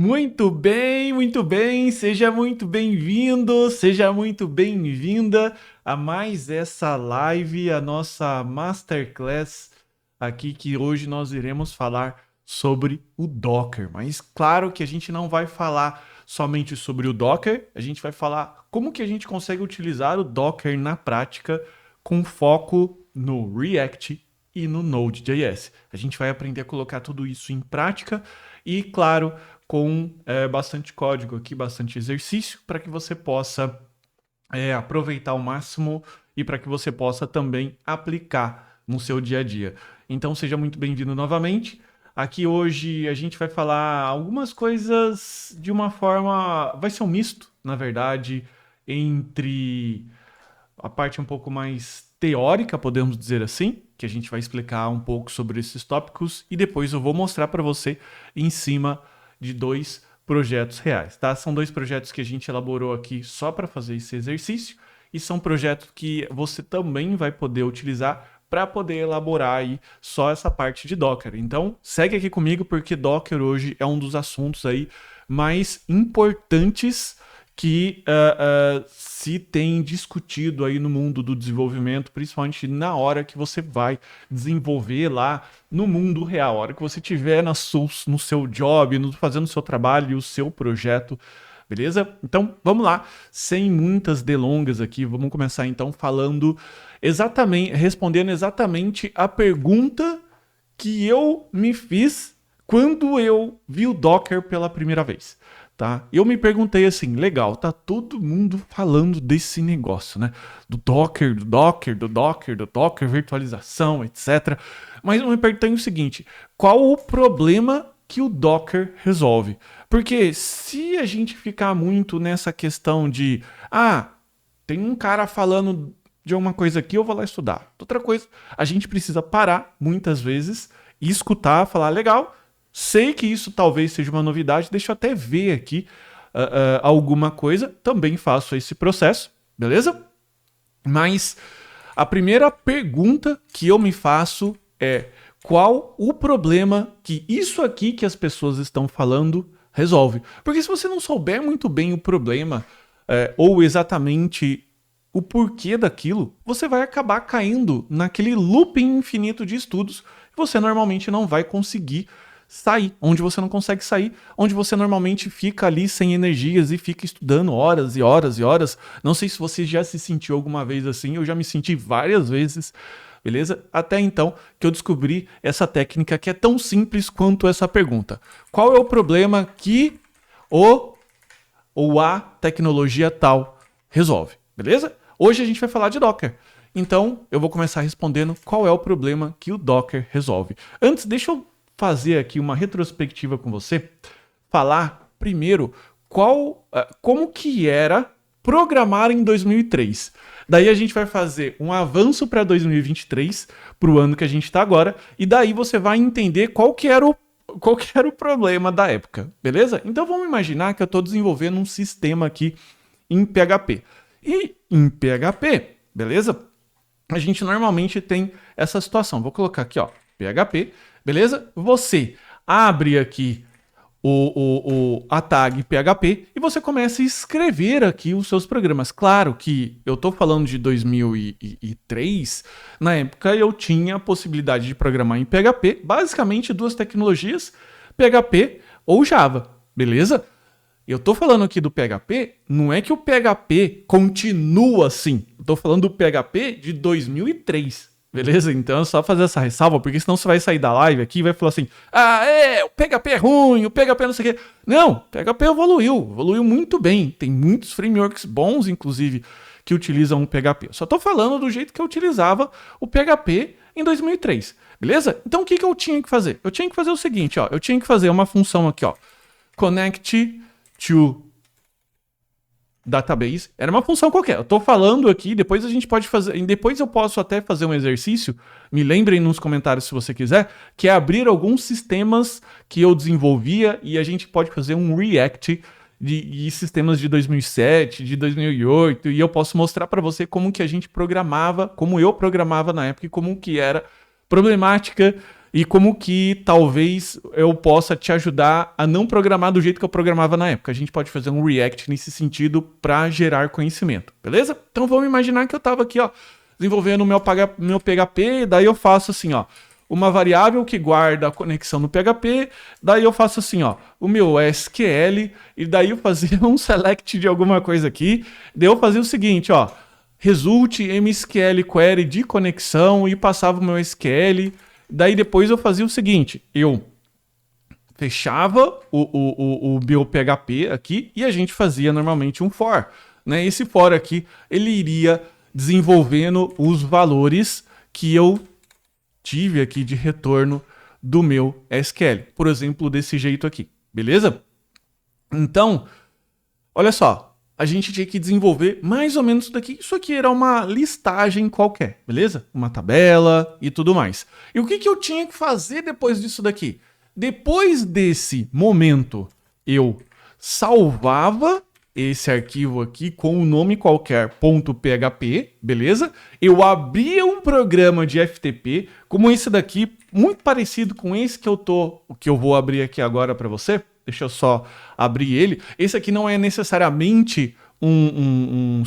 Muito bem, seja muito bem-vindo, seja muito bem-vinda a mais essa live, a nossa Masterclass aqui que hoje nós iremos falar sobre o Docker. Mas claro que a gente não vai falar somente sobre o Docker, a gente vai falar como que a gente consegue utilizar o Docker na prática com foco no React e no Node.js. A gente vai aprender a colocar tudo isso em prática e, claro, com bastante código aqui, bastante exercício, para que você possa aproveitar ao máximo e para que você possa também aplicar no seu dia a dia. Então seja muito bem-vindo novamente. Aqui hoje a gente vai falar algumas coisas de uma forma... Vai ser um misto, na verdade, entre a parte um pouco mais teórica, podemos dizer assim, que a gente vai explicar um pouco sobre esses tópicos e depois eu vou mostrar para você em cima de dois projetos reais, tá? São dois projetos que a gente elaborou aqui só para fazer esse exercício e são projetos que você também vai poder utilizar para poder elaborar aí só essa parte de Docker. Então, segue aqui comigo porque Docker hoje é um dos assuntos aí mais importantes que se tem discutido aí no mundo do desenvolvimento, principalmente na hora que você vai desenvolver lá no mundo real, a hora que você estiver no seu job, fazendo o seu trabalho e o seu projeto, beleza? Então, vamos lá, sem muitas delongas aqui, vamos começar então respondendo exatamente a pergunta que eu me fiz quando eu vi o Docker pela primeira vez. Tá? Eu me perguntei assim, legal, tá todo mundo falando desse negócio, né? Do Docker, virtualização, etc. Mas eu me perguntei o seguinte, qual o problema que o Docker resolve? Porque se a gente ficar muito nessa questão de, tem um cara falando de uma coisa aqui, eu vou lá estudar. Outra coisa, a gente precisa parar muitas vezes e escutar, falar, legal, sei que isso talvez seja uma novidade, deixa eu até ver aqui alguma coisa, também faço esse processo, beleza? Mas a primeira pergunta que eu me faço é qual o problema que isso aqui que as pessoas estão falando resolve? Porque se você não souber muito bem o problema ou exatamente o porquê daquilo, você vai acabar caindo naquele looping infinito de estudos e você normalmente não vai conseguir sair, onde você não consegue sair, onde você normalmente fica ali sem energias e fica estudando horas e horas e horas. Não sei se você já se sentiu alguma vez assim, eu já me senti várias vezes, beleza? Até então que eu descobri essa técnica que é tão simples quanto essa pergunta. Qual é o problema que a tecnologia tal resolve, beleza? Hoje a gente vai falar de Docker. Então, eu vou começar respondendo qual é o problema que o Docker resolve. Antes, deixa eu fazer aqui uma retrospectiva com você, falar primeiro como que era programar em 2003. Daí a gente vai fazer um avanço para 2023, para o ano que a gente está agora, e daí você vai entender qual que era o problema da época, beleza? Então vamos imaginar que eu estou desenvolvendo um sistema aqui em PHP. E em PHP, beleza? A gente normalmente tem essa situação. Vou colocar aqui, ó, PHP, beleza? Você abre aqui a tag PHP e você começa a escrever aqui os seus programas. Claro que eu estou falando de 2003, na época eu tinha a possibilidade de programar em PHP, basicamente duas tecnologias, PHP ou Java, beleza? Eu estou falando aqui do PHP, não é que o PHP continua assim, eu estou falando do PHP de 2003. Beleza? Então é só fazer essa ressalva, porque senão você vai sair da live aqui e vai falar assim, o PHP é ruim, o PHP não sei o quê. Não, o PHP evoluiu muito bem. Tem muitos frameworks bons, inclusive, que utilizam o PHP. Eu só tô falando do jeito que eu utilizava o PHP em 2003, beleza? Então o que eu tinha que fazer? Eu tinha que fazer o seguinte, ó, eu tinha que fazer uma função aqui, ó, connect to database, era uma função qualquer. Eu tô falando aqui, depois a gente pode fazer, depois eu posso até fazer um exercício, me lembrem nos comentários se você quiser, que é abrir alguns sistemas que eu desenvolvia e a gente pode fazer um react de sistemas de 2007, de 2008, e eu posso mostrar para você como que a gente programava, como eu programava na época e como que era problemática e como que talvez eu possa te ajudar a não programar do jeito que eu programava na época. A gente pode fazer um React nesse sentido para gerar conhecimento, beleza? Então vamos imaginar que eu estava aqui, ó, desenvolvendo meu PHP, daí eu faço assim, ó, uma variável que guarda a conexão no PHP, daí eu faço assim, ó, o meu SQL, e daí eu fazia um select de alguma coisa aqui, daí eu fazia o seguinte, ó, result MSQL query de conexão e passava o meu SQL. Daí depois eu fazia o seguinte, eu fechava o meu PHP aqui e a gente fazia normalmente um for. Né? Esse for aqui, ele iria desenvolvendo os valores que eu tive aqui de retorno do meu SQL. Por exemplo, desse jeito aqui, beleza? Então, olha só, a gente tinha que desenvolver mais ou menos isso daqui. Isso aqui era uma listagem qualquer, beleza? Uma tabela e tudo mais. E o que eu tinha que fazer depois disso daqui? Depois desse momento, eu salvava esse arquivo aqui com um nome qualquer, .php, beleza? Eu abria um programa de FTP, como esse daqui, muito parecido com esse que eu vou abrir aqui agora para você. Deixa eu só abrir ele. Esse aqui não é necessariamente um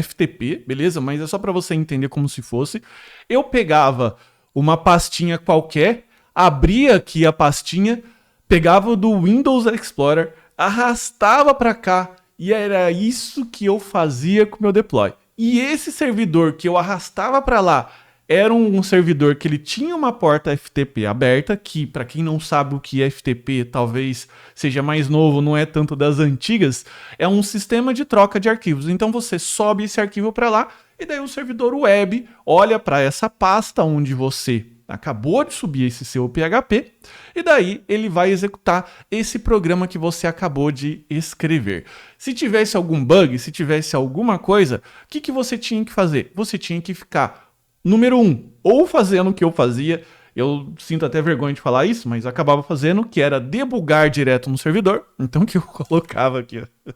FTP, beleza? Mas é só para você entender como se fosse. Eu pegava uma pastinha qualquer, abria aqui a pastinha, pegava do Windows Explorer, arrastava para cá e era isso que eu fazia com o meu deploy. E esse servidor que eu arrastava para lá era um servidor que ele tinha uma porta FTP aberta, que para quem não sabe o que é FTP, talvez seja mais novo, não é tanto das antigas, é um sistema de troca de arquivos. Então você sobe esse arquivo para lá e daí o servidor web olha para essa pasta onde você acabou de subir esse seu PHP e daí ele vai executar esse programa que você acabou de escrever. Se tivesse algum bug, se tivesse alguma coisa, o que você tinha que fazer? Você tinha que ficar número 1, ou fazendo o que eu fazia, eu sinto até vergonha de falar isso, mas acabava fazendo, que era debugar direto no servidor. Então o que eu colocava aqui? Ó?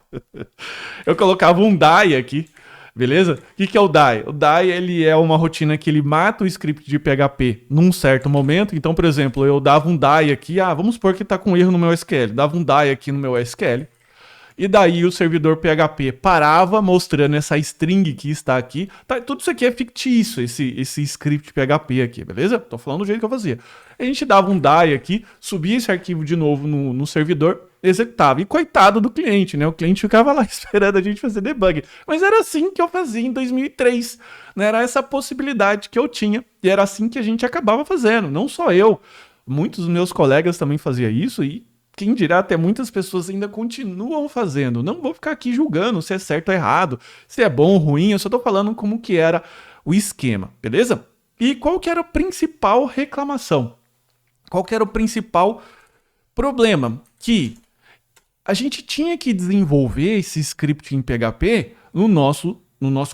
Eu colocava um die aqui, beleza? O que é o die? O die ele é uma rotina que ele mata o script de PHP num certo momento. Então, por exemplo, eu dava um die aqui, vamos supor que está com erro no meu SQL. Dava um die aqui no meu SQL. E daí o servidor PHP parava mostrando essa string que está aqui. Tá, tudo isso aqui é fictício, esse script PHP aqui, beleza? Tô falando do jeito que eu fazia. A gente dava um die aqui, subia esse arquivo de novo no servidor, executava. E coitado do cliente, né? O cliente ficava lá esperando a gente fazer debug. Mas era assim que eu fazia em 2003. Né? Era essa possibilidade que eu tinha. E era assim que a gente acabava fazendo. Não só eu. Muitos dos meus colegas também faziam isso e quem dirá, até muitas pessoas ainda continuam fazendo. Não vou ficar aqui julgando se é certo ou errado, se é bom ou ruim, eu só tô falando como que era o esquema, beleza? E qual que era a principal reclamação? Qual que era o principal problema? Que a gente tinha que desenvolver esse script em PHP no nosso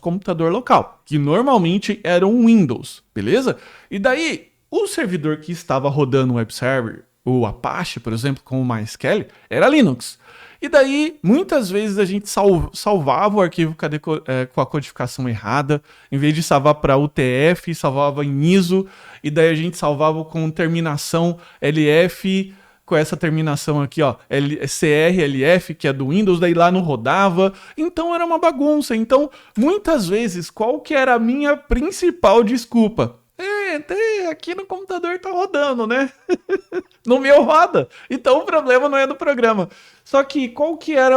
computador local, que normalmente era um Windows, beleza? E daí, o servidor que estava rodando o web server, o Apache, por exemplo, com o MySQL, era Linux. E daí, muitas vezes a gente salvava o arquivo com a codificação errada, em vez de salvar para UTF, salvava em ISO, e daí a gente salvava com terminação LF, com essa terminação aqui, ó, CRLF, que é do Windows, daí lá não rodava, então era uma bagunça. Então, muitas vezes, qual que era a minha principal desculpa? Aqui no computador tá rodando, né? No meu roda. Então o problema não é do programa. Só que qual que era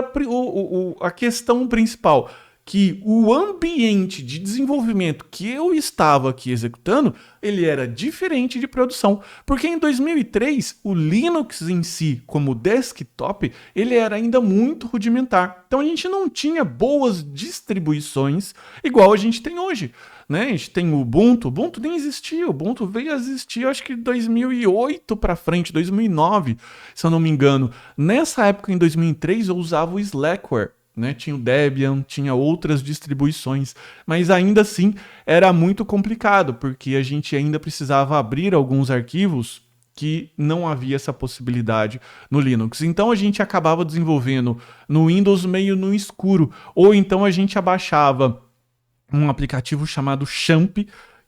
a questão principal? Que o ambiente de desenvolvimento que eu estava aqui executando, ele era diferente de produção. Porque em 2003, o Linux em si, como desktop, ele era ainda muito rudimentar. Então a gente não tinha boas distribuições igual a gente tem hoje. Né? A gente tem o Ubuntu nem existia, o Ubuntu veio a existir, eu acho que 2008 para frente, 2009, se eu não me engano. Nessa época, em 2003, eu usava o Slackware, né? Tinha o Debian, tinha outras distribuições, mas ainda assim era muito complicado, porque a gente ainda precisava abrir alguns arquivos que não havia essa possibilidade no Linux. Então a gente acabava desenvolvendo no Windows meio no escuro, ou então a gente abaixava um aplicativo chamado Champ,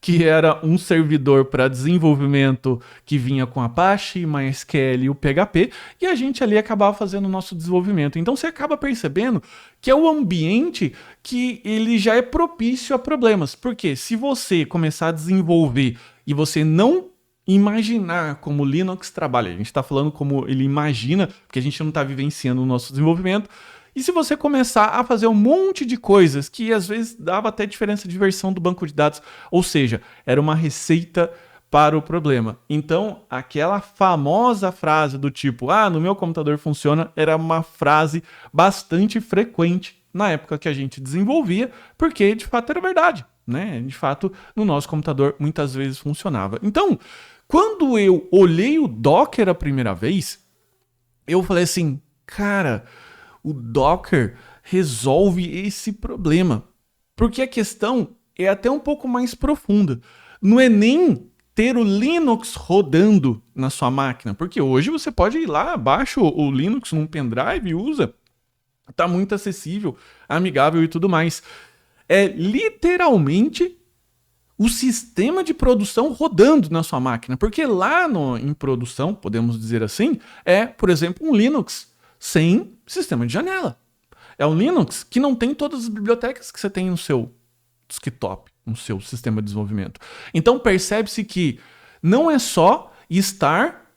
que era um servidor para desenvolvimento que vinha com Apache, MySQL e o PHP, e a gente ali acabava fazendo o nosso desenvolvimento. Então você acaba percebendo que é o ambiente que ele já é propício a problemas. Porque se você começar a desenvolver e você não imaginar como o Linux trabalha, a gente está falando como ele imagina, porque a gente não está vivenciando o nosso desenvolvimento. E se você começar a fazer um monte de coisas que às vezes dava até diferença de versão do banco de dados, ou seja, era uma receita para o problema. Então, aquela famosa frase do tipo, no meu computador funciona, era uma frase bastante frequente na época que a gente desenvolvia, porque de fato era verdade, né? De fato, no nosso computador muitas vezes funcionava. Então, quando eu olhei o Docker a primeira vez, eu falei assim, cara, o Docker resolve esse problema. Porque a questão é até um pouco mais profunda. Não é nem ter o Linux rodando na sua máquina, porque hoje você pode ir lá, baixa o Linux num pendrive e usa. Está muito acessível, amigável e tudo mais. É literalmente o sistema de produção rodando na sua máquina. Porque lá em produção, podemos dizer assim, é, por exemplo, um Linux sem sistema de janela. É um Linux que não tem todas as bibliotecas que você tem no seu desktop, no seu sistema de desenvolvimento. Então percebe-se que não é só estar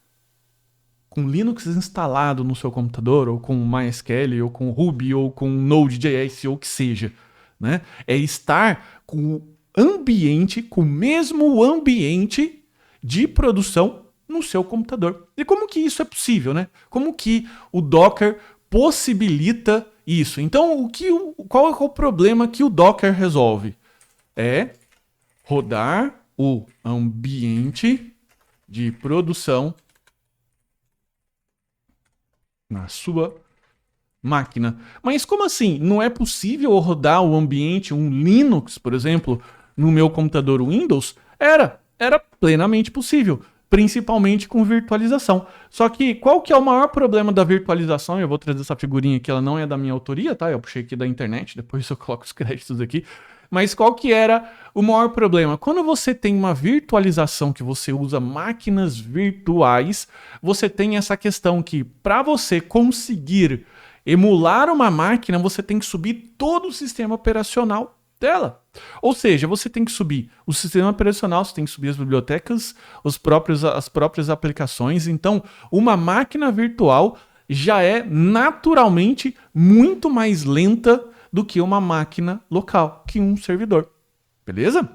com Linux instalado no seu computador, ou com MySQL, ou com Ruby, ou com Node.js, ou o que seja, né? É estar com o ambiente, com o mesmo ambiente de produção no seu computador. E como que isso é possível, né? Como que o Docker possibilita isso? Então, qual é o problema que o Docker resolve? É rodar o ambiente de produção na sua máquina. Mas como assim? Não é possível rodar o ambiente, um Linux, por exemplo, no meu computador Windows? Era plenamente possível, principalmente com virtualização. Só que qual que é o maior problema da virtualização? Eu vou trazer essa figurinha aqui, ela não é da minha autoria, tá? Eu puxei aqui da internet, depois eu coloco os créditos aqui. Mas qual que era o maior problema? Quando você tem uma virtualização que você usa máquinas virtuais, você tem essa questão que para você conseguir emular uma máquina, você tem que subir todo o sistema operacional dela. Ou seja, você tem que subir o sistema operacional, você tem que subir as bibliotecas, as próprias aplicações. Então, uma máquina virtual já é naturalmente muito mais lenta do que uma máquina local, que um servidor. Beleza?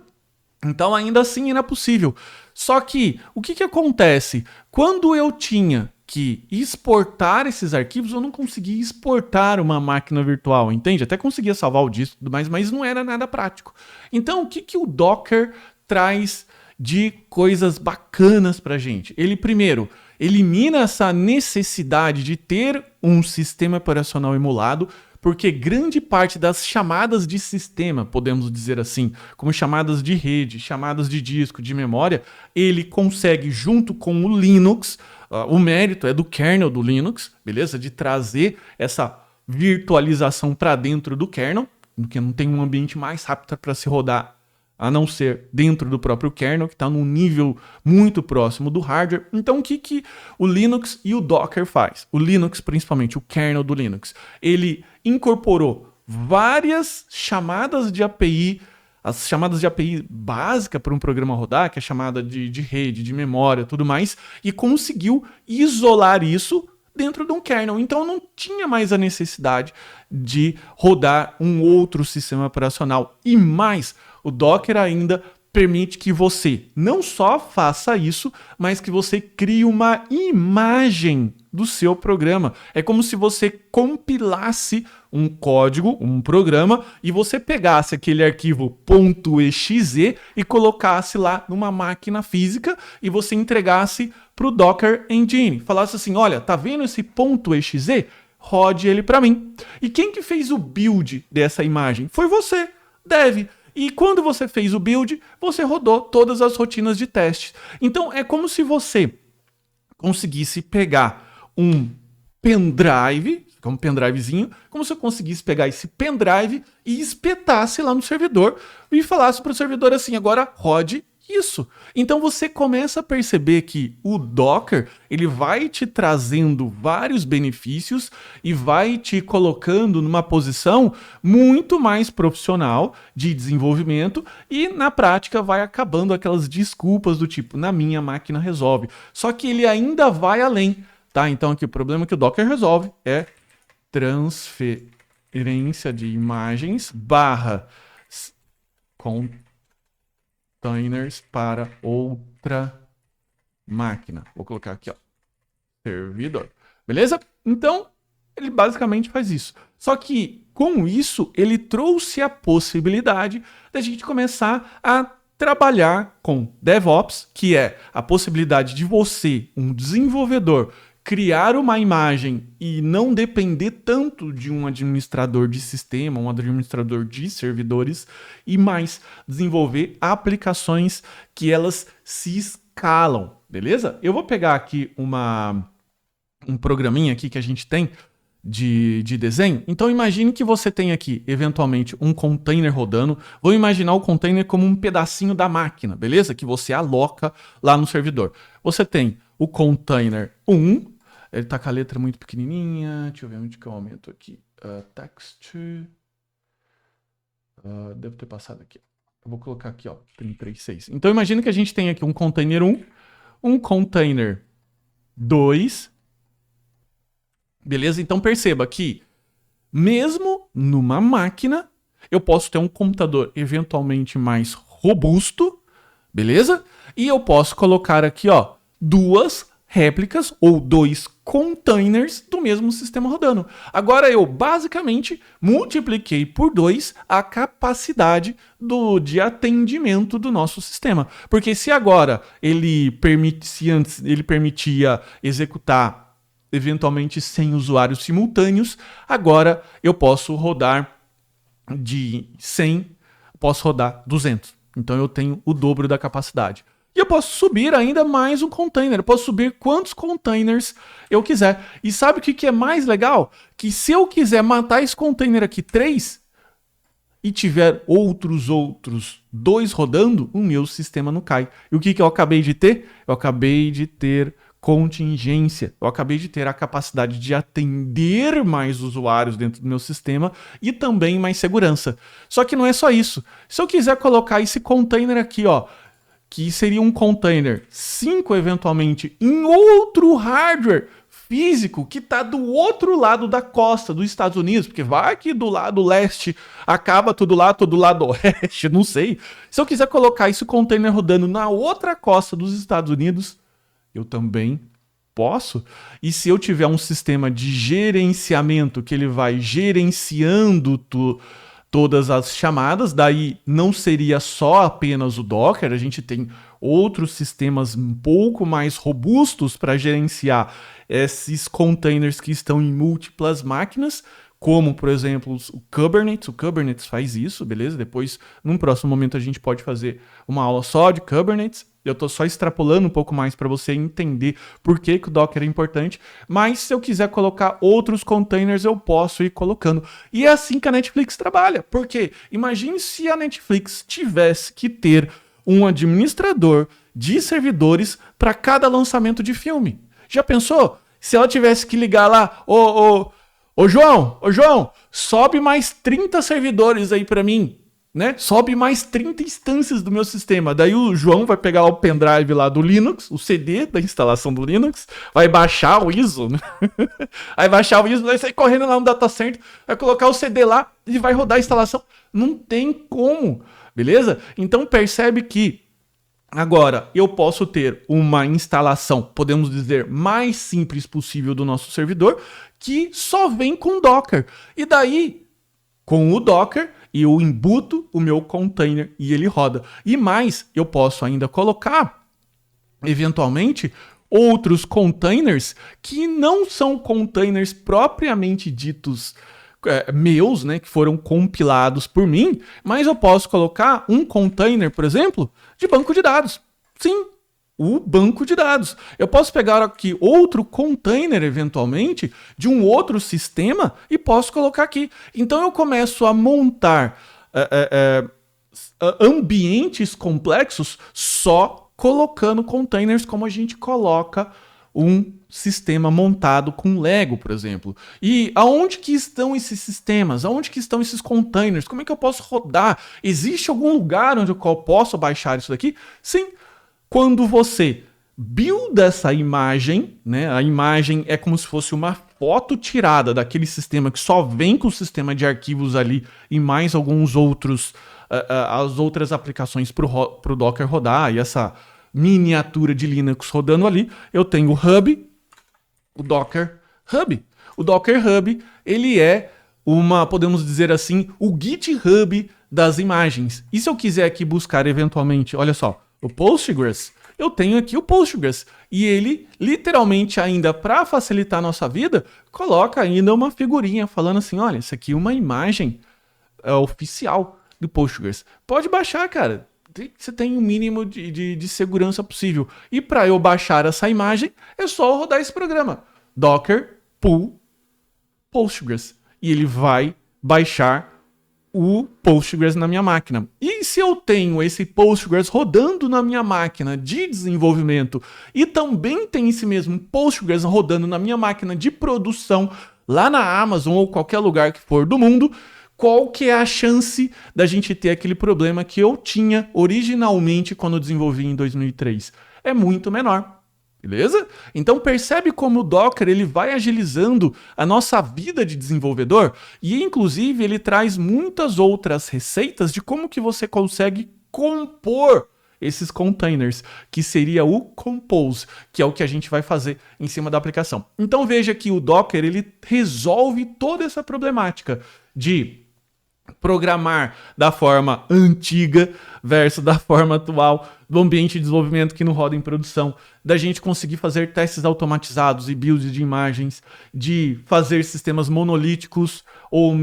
Então, ainda assim, era possível. Só que, o que acontece? Quando eu tinha que exportar esses arquivos, eu não conseguia exportar uma máquina virtual, entende? Até conseguia salvar o disco e tudo mais, mas não era nada prático. Então, o que o Docker traz de coisas bacanas pra gente? Ele, primeiro, elimina essa necessidade de ter um sistema operacional emulado, porque grande parte das chamadas de sistema, podemos dizer assim, como chamadas de rede, chamadas de disco, de memória, ele consegue, junto com o Linux, o mérito é do kernel do Linux, beleza? De trazer essa virtualização para dentro do kernel, porque não tem um ambiente mais rápido para se rodar, a não ser dentro do próprio kernel, que está num nível muito próximo do hardware. Então, o que o Linux e o Docker faz? O Linux, principalmente, o kernel do Linux, ele incorporou várias chamadas de API, as chamadas de API básica para um programa rodar, que é chamada de rede, de memória, tudo mais, e conseguiu isolar isso dentro de um kernel. Então não tinha mais a necessidade de rodar um outro sistema operacional. E mais, o Docker ainda permite que você não só faça isso, mas que você crie uma imagem do seu programa. É como se você compilasse um código, um programa, e você pegasse aquele arquivo .exe e colocasse lá numa máquina física e você entregasse para o Docker Engine. Falasse assim, olha, tá vendo esse .exe? Rode ele para mim. E quem que fez o build dessa imagem? Foi você, Dev. E quando você fez o build, você rodou todas as rotinas de testes. Então é como se você conseguisse pegar um pendrive, que é um pendrivezinho, como se eu conseguisse pegar esse pendrive e espetasse lá no servidor e falasse para o servidor assim, agora rode isso. Então você começa a perceber que o Docker, ele vai te trazendo vários benefícios e vai te colocando numa posição muito mais profissional de desenvolvimento e na prática vai acabando aquelas desculpas do tipo, na minha máquina resolve. Só que ele ainda vai além, tá? Então aqui o problema que o Docker resolve é transferência de imagens barra containers para outra máquina. Vou colocar aqui, ó, servidor. Beleza? Então, ele basicamente faz isso. Só que, com isso, ele trouxe a possibilidade da gente começar a trabalhar com DevOps, que é a possibilidade de você, um desenvolvedor, criar uma imagem e não depender tanto de um administrador de sistema, um administrador de servidores, e mais desenvolver aplicações que elas se escalam, beleza? Eu vou pegar aqui um programinha aqui que a gente tem de desenho. Então imagine que você tem aqui, eventualmente, um container rodando. Vou imaginar o container como um pedacinho da máquina, beleza? Que você aloca lá no servidor. Você tem o container 1, ele tá com a letra muito pequenininha. Deixa eu ver onde que eu aumento aqui. Text. Devo ter passado aqui. Eu vou colocar aqui, ó, 36. Então imagina que a gente tem aqui um container 1, um container 2. Beleza? Então perceba que, mesmo numa máquina, eu posso ter um computador eventualmente mais robusto, beleza? E eu posso colocar aqui, ó, duas réplicas ou dois containers do mesmo sistema rodando. Agora eu basicamente multipliquei por 2 a capacidade de atendimento do nosso sistema. Porque se agora antes ele permitia executar eventualmente 100 usuários simultâneos, agora eu posso rodar de 100, posso rodar 200. Então eu tenho o dobro da capacidade. E eu posso subir ainda mais um container. Eu posso subir quantos containers eu quiser. E sabe o que é mais legal? Que se eu quiser matar esse container aqui 3 e tiver outros 2 rodando, o meu sistema não cai. E o que eu acabei de ter? Eu acabei de ter contingência. Eu acabei de ter a capacidade de atender mais usuários dentro do meu sistema e também mais segurança. Só que não é só isso. Se eu quiser colocar esse container aqui, ó, que seria um container 5 eventualmente em outro hardware físico que está do outro lado da costa dos Estados Unidos, porque vai que do lado leste acaba tudo lá, todo lado oeste, não sei. Se eu quiser colocar esse container rodando na outra costa dos Estados Unidos, eu também posso. E se eu tiver um sistema de gerenciamento que ele vai gerenciando todas as chamadas, daí não seria só apenas o Docker, a gente tem outros sistemas um pouco mais robustos para gerenciar esses containers que estão em múltiplas máquinas, como, por exemplo, o Kubernetes. O Kubernetes faz isso, beleza? Depois, num próximo momento, a gente pode fazer uma aula só de Kubernetes. Eu estou só extrapolando um pouco mais para você entender por que o Docker é importante. Mas se eu quiser colocar outros containers, eu posso ir colocando. E é assim que a Netflix trabalha. Porque imagine se a Netflix tivesse que ter um administrador de servidores para cada lançamento de filme. Já pensou? Se ela tivesse que ligar lá, ô João, sobe mais 30 servidores aí para mim. Né? Sobe mais 30 instâncias do meu sistema. Daí o João vai pegar o pendrive lá do Linux, o CD da instalação do Linux, vai baixar o ISO, né? Vai baixar o ISO, vai sair correndo lá no data center, vai colocar o CD lá e vai rodar a instalação. Não tem como, beleza? Então percebe que agora eu posso ter uma instalação, podemos dizer, mais simples possível do nosso servidor, que só vem com Docker. E daí, com o Docker, eu embuto o meu container e ele roda. E mais, eu posso ainda colocar, eventualmente, outros containers que não são containers propriamente ditos meus, né, que foram compilados por mim, mas eu posso colocar um container, por exemplo, de banco de dados. Sim, o banco de dados. Eu posso pegar aqui outro container, eventualmente, de um outro sistema e posso colocar aqui. Então eu começo a montar ambientes complexos só colocando containers, como a gente coloca um sistema montado com Lego, por exemplo. E aonde que estão esses sistemas? Aonde que estão esses containers? Como é que eu posso rodar? Existe algum lugar onde eu posso baixar isso daqui? Sim. Quando você builda essa imagem, né? A imagem é como se fosse uma foto tirada daquele sistema que só vem com o sistema de arquivos ali e mais alguns outros, as outras aplicações para o Docker rodar e essa miniatura de Linux rodando ali. Eu tenho o Hub, o Docker Hub. O Docker Hub, ele é podemos dizer assim, o GitHub das imagens. E se eu quiser aqui buscar eventualmente, olha só, o Postgres, eu tenho aqui o Postgres. E ele, literalmente, ainda para facilitar a nossa vida, coloca ainda uma figurinha falando assim, olha, isso aqui é uma imagem oficial do Postgres. Pode baixar, cara. Você tem o mínimo de segurança possível. E para eu baixar essa imagem, é só rodar esse programa. Docker pull Postgres. E ele vai baixar o Postgres na minha máquina. E se eu tenho esse Postgres rodando na minha máquina de desenvolvimento e também tem esse mesmo Postgres rodando na minha máquina de produção lá na Amazon ou qualquer lugar que for do mundo, qual que é a chance da gente ter aquele problema que eu tinha originalmente quando eu desenvolvi em 2003? É muito menor. Beleza? Então percebe como o Docker ele vai agilizando a nossa vida de desenvolvedor e inclusive ele traz muitas outras receitas de como que você consegue compor esses containers, que seria o Compose, que é o que a gente vai fazer em cima da aplicação. Então veja que o Docker ele resolve toda essa problemática de programar da forma antiga versus da forma atual do ambiente de desenvolvimento que não roda em produção, da gente conseguir fazer testes automatizados e builds de imagens, de fazer sistemas monolíticos ou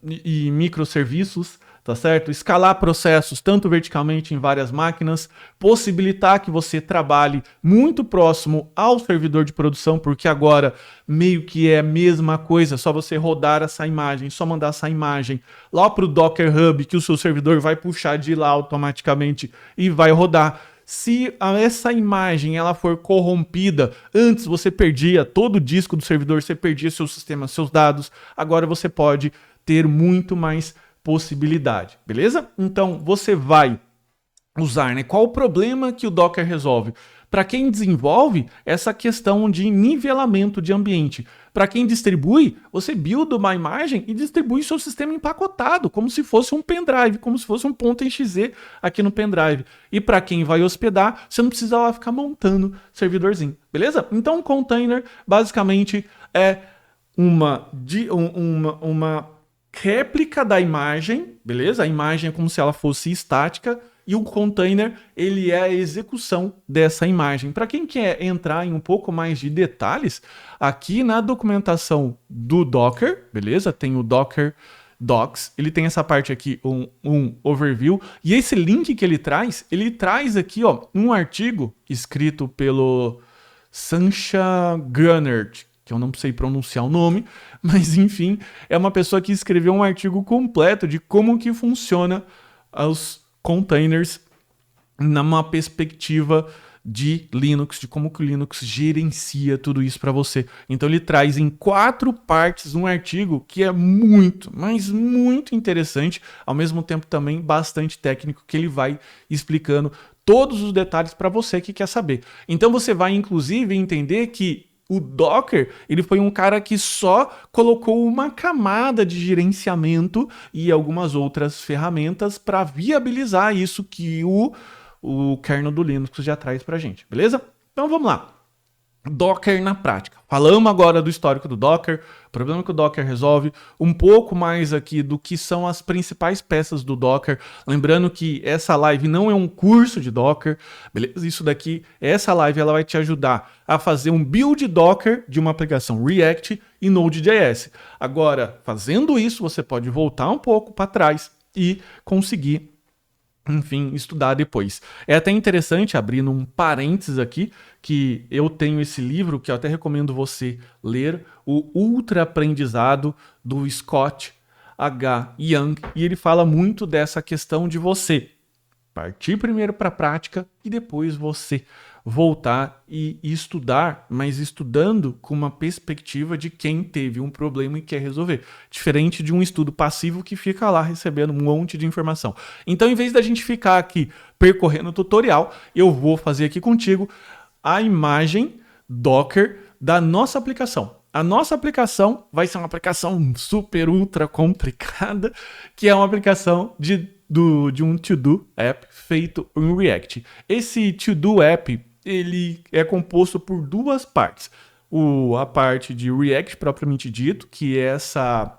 e microserviços, tá certo? Escalar processos tanto verticalmente em várias máquinas, possibilitar que você trabalhe muito próximo ao servidor de produção, porque agora meio que é a mesma coisa, só você rodar essa imagem, só mandar essa imagem lá para o Docker Hub, que o seu servidor vai puxar de lá automaticamente e vai rodar. Se essa imagem ela for corrompida, antes você perdia todo o disco do servidor, você perdia seu sistema, seus dados, agora você pode ter muito mais possibilidade, beleza? Então você vai usar, né? Qual o problema que o Docker resolve? Para quem desenvolve, essa questão de nivelamento de ambiente. Para quem distribui, você builda uma imagem e distribui seu sistema empacotado, como se fosse um pendrive, como se fosse um .exe aqui no pendrive. E para quem vai hospedar, você não precisa lá ficar montando servidorzinho, beleza? Então, um container basicamente é uma réplica da imagem, beleza? A imagem é como se ela fosse estática e o container, ele é a execução dessa imagem. Para quem quer entrar em um pouco mais de detalhes, aqui na documentação do Docker, beleza? Tem o Docker Docs, ele tem essa parte aqui, um overview, e esse link que ele traz aqui, ó, um artigo escrito pelo Sancha Grunert, que eu não sei pronunciar o nome, mas enfim, é uma pessoa que escreveu um artigo completo de como que funciona os containers numa perspectiva de Linux, de como que o Linux gerencia tudo isso para você. Então ele traz em 4 partes um artigo que é muito, mas muito interessante, ao mesmo tempo também bastante técnico, que ele vai explicando todos os detalhes para você que quer saber. Então você vai inclusive entender que o Docker, ele foi um cara que só colocou uma camada de gerenciamento e algumas outras ferramentas para viabilizar isso que o kernel do Linux já traz para a gente, beleza? Então vamos lá. Docker na prática. Falamos agora do histórico do Docker, o problema que o Docker resolve, um pouco mais aqui do que são as principais peças do Docker. Lembrando que essa live não é um curso de Docker, beleza? Isso daqui, essa live ela vai te ajudar a fazer um build Docker de uma aplicação React e Node.js. Agora, fazendo isso, você pode voltar um pouco para trás e conseguir enfim, estudar depois. É até interessante, abrindo um parênteses aqui, que eu tenho esse livro que eu até recomendo você ler, O Ultra Aprendizado, do Scott H. Young, e ele fala muito dessa questão de você partir primeiro para a prática e depois você voltar e estudar, mas estudando com uma perspectiva de quem teve um problema e quer resolver. Diferente de um estudo passivo que fica lá recebendo um monte de informação. Então, em vez da gente ficar aqui percorrendo o tutorial, eu vou fazer aqui contigo a imagem Docker da nossa aplicação. A nossa aplicação vai ser uma aplicação super ultra complicada, que é uma aplicação de um To-Do app feito em React. Esse To-Do app ele é composto por duas partes. A parte de React propriamente dito, que é essa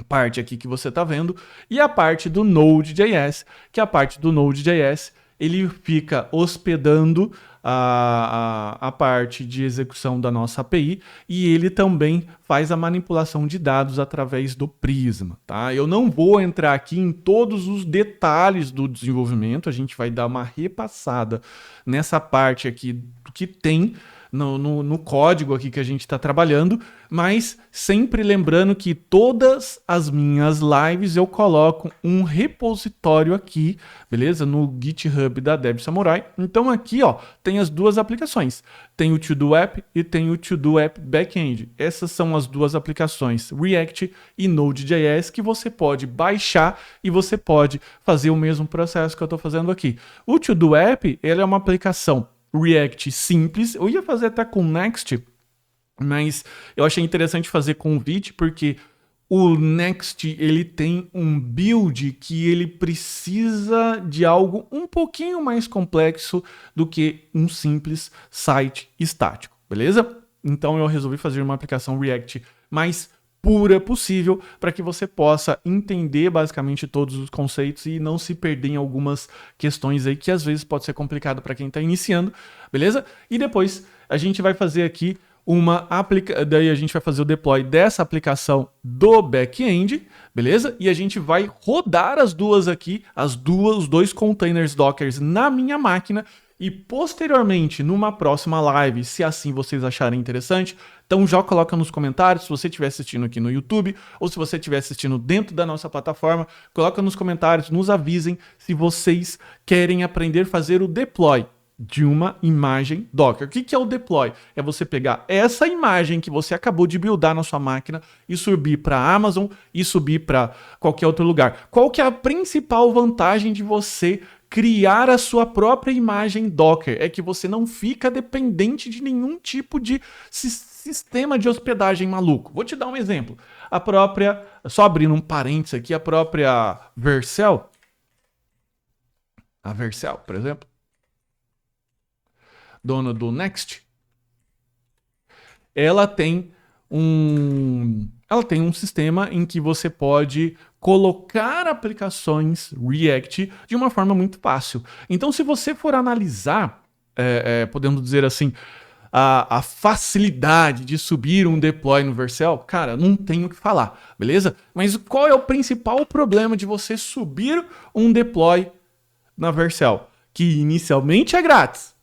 parte aqui que você está vendo, e a parte do Node.js, que é a parte do Node.js, ele fica hospedando a parte de execução da nossa API e ele também faz a manipulação de dados através do Prisma, tá? Eu não vou entrar aqui em todos os detalhes do desenvolvimento, a gente vai dar uma repassada nessa parte aqui que tem no código aqui que a gente está trabalhando, mas sempre lembrando que todas as minhas lives eu coloco um repositório aqui, beleza? No GitHub da Dev Samurai. Então aqui, ó, tem as duas aplicações. Tem o To-Do App e tem o To-Do App Backend. Essas são as duas aplicações, React e Node.js, que você pode baixar e você pode fazer o mesmo processo que eu estou fazendo aqui. O To-Do App, ele é uma aplicação React simples. Eu ia fazer até com Next, mas eu achei interessante fazer com o Vite, porque o Next ele tem um build que ele precisa de algo um pouquinho mais complexo do que um simples site estático, beleza? Então eu resolvi fazer uma aplicação React mais pura possível para que você possa entender basicamente todos os conceitos e não se perder em algumas questões aí que às vezes pode ser complicado para quem está iniciando, beleza? E depois a gente vai fazer aqui daí a gente vai fazer o deploy dessa aplicação do back-end, beleza? E a gente vai rodar as duas aqui, os dois containers Dockers na minha máquina e posteriormente, numa próxima live, se assim vocês acharem interessante, então já coloca nos comentários, se você estiver assistindo aqui no YouTube ou se você estiver assistindo dentro da nossa plataforma, coloca nos comentários, nos avisem se vocês querem aprender a fazer o deploy de uma imagem Docker. O que é o deploy? É você pegar essa imagem que você acabou de buildar na sua máquina e subir para a Amazon e subir para qualquer outro lugar. Qual que é a principal vantagem de você criar a sua própria imagem Docker? É que você não fica dependente de nenhum tipo de sistema de hospedagem maluco. Vou te dar um exemplo. Só abrindo um parênteses aqui, a própria Vercel, por exemplo, dona do Next, ela tem um sistema em que você pode colocar aplicações React de uma forma muito fácil. Então, se você for analisar, podemos dizer assim, a facilidade de subir um deploy no Vercel, cara, não tenho o que falar, beleza? Mas qual é o principal problema de você subir um deploy na Vercel? Que inicialmente é grátis,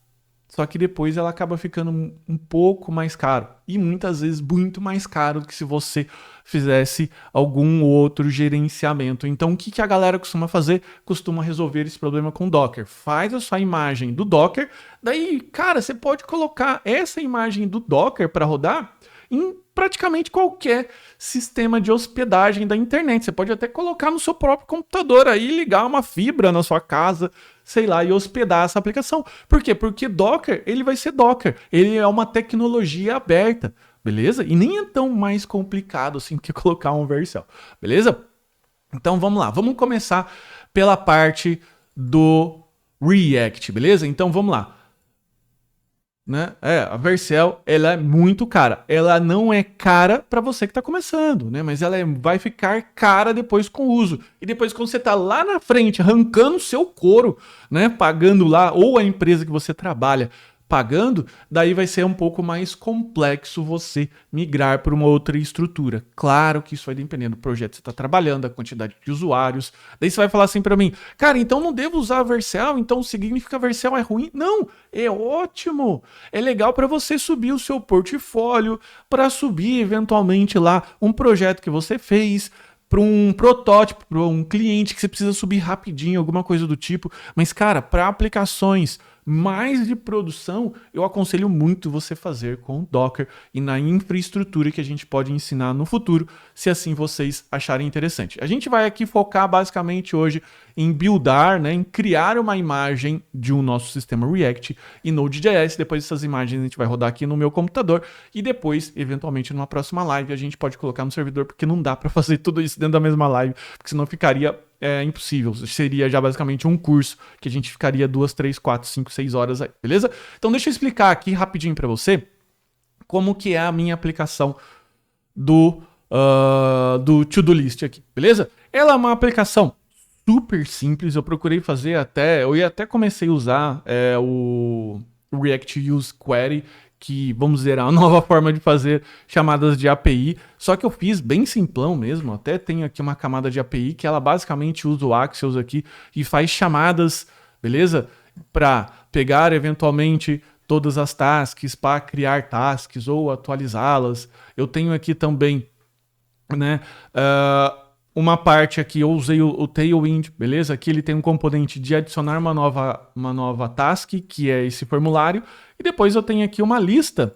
só que depois ela acaba ficando um pouco mais caro. E muitas vezes muito mais caro do que se você fizesse algum outro gerenciamento. Então o que a galera costuma fazer? Costuma resolver esse problema com Docker. Faz a sua imagem do Docker. Daí, cara, você pode colocar essa imagem do Docker para rodar em praticamente qualquer sistema de hospedagem da internet. Você pode até colocar no seu próprio computador aí, ligar uma fibra na sua casa, sei lá, e hospedar essa aplicação. Por quê? Porque Docker, ele vai ser Docker. Ele é uma tecnologia aberta, beleza? E nem é tão mais complicado assim que colocar um Vercel, beleza? Então vamos lá, vamos começar pela parte do React, beleza? Então vamos lá. Né? A Vercel, ela é muito cara. Ela não é cara para você que está começando, né? Mas ela vai ficar cara depois com o uso. E depois quando você está lá na frente, arrancando o seu couro, né? Pagando lá, ou a empresa que você trabalha, pagando, daí vai ser um pouco mais complexo você migrar para uma outra estrutura. Claro que isso vai depender do projeto que você está trabalhando, da quantidade de usuários. Daí você vai falar assim para mim, cara, então não devo usar a Vercel? Então significa que a Vercel é ruim? Não, é ótimo. É legal para você subir o seu portfólio, para subir eventualmente lá um projeto que você fez, para um protótipo, para um cliente que você precisa subir rapidinho, alguma coisa do tipo. Mas, cara, para aplicações mais de produção, eu aconselho muito você fazer com o Docker e na infraestrutura que a gente pode ensinar no futuro, se assim vocês acharem interessante. A gente vai aqui focar basicamente hoje em buildar, né, em criar uma imagem de um nosso sistema React e Node.js. Depois essas imagens a gente vai rodar aqui no meu computador e depois, eventualmente, numa próxima live, a gente pode colocar no servidor, porque não dá para fazer tudo isso dentro da mesma live, porque senão ficaria impossível. Seria já basicamente um curso que a gente ficaria 2, 3, 4, 5, 6 horas aí, beleza? Então deixa eu explicar aqui rapidinho para você como que é a minha aplicação do To-Do List aqui, beleza? Ela é uma aplicação super simples, eu procurei fazer eu comecei a usar o React Use Query, que, vamos dizer, é a nova forma de fazer chamadas de API, só que eu fiz bem simplão mesmo, até tenho aqui uma camada de API que ela basicamente usa o Axios aqui e faz chamadas, beleza? Para pegar eventualmente todas as tasks, para criar tasks ou atualizá-las. Eu tenho aqui também, né, uma parte aqui, eu usei o Tailwind, beleza? Aqui ele tem um componente de adicionar uma nova task, que é esse formulário, e depois eu tenho aqui uma lista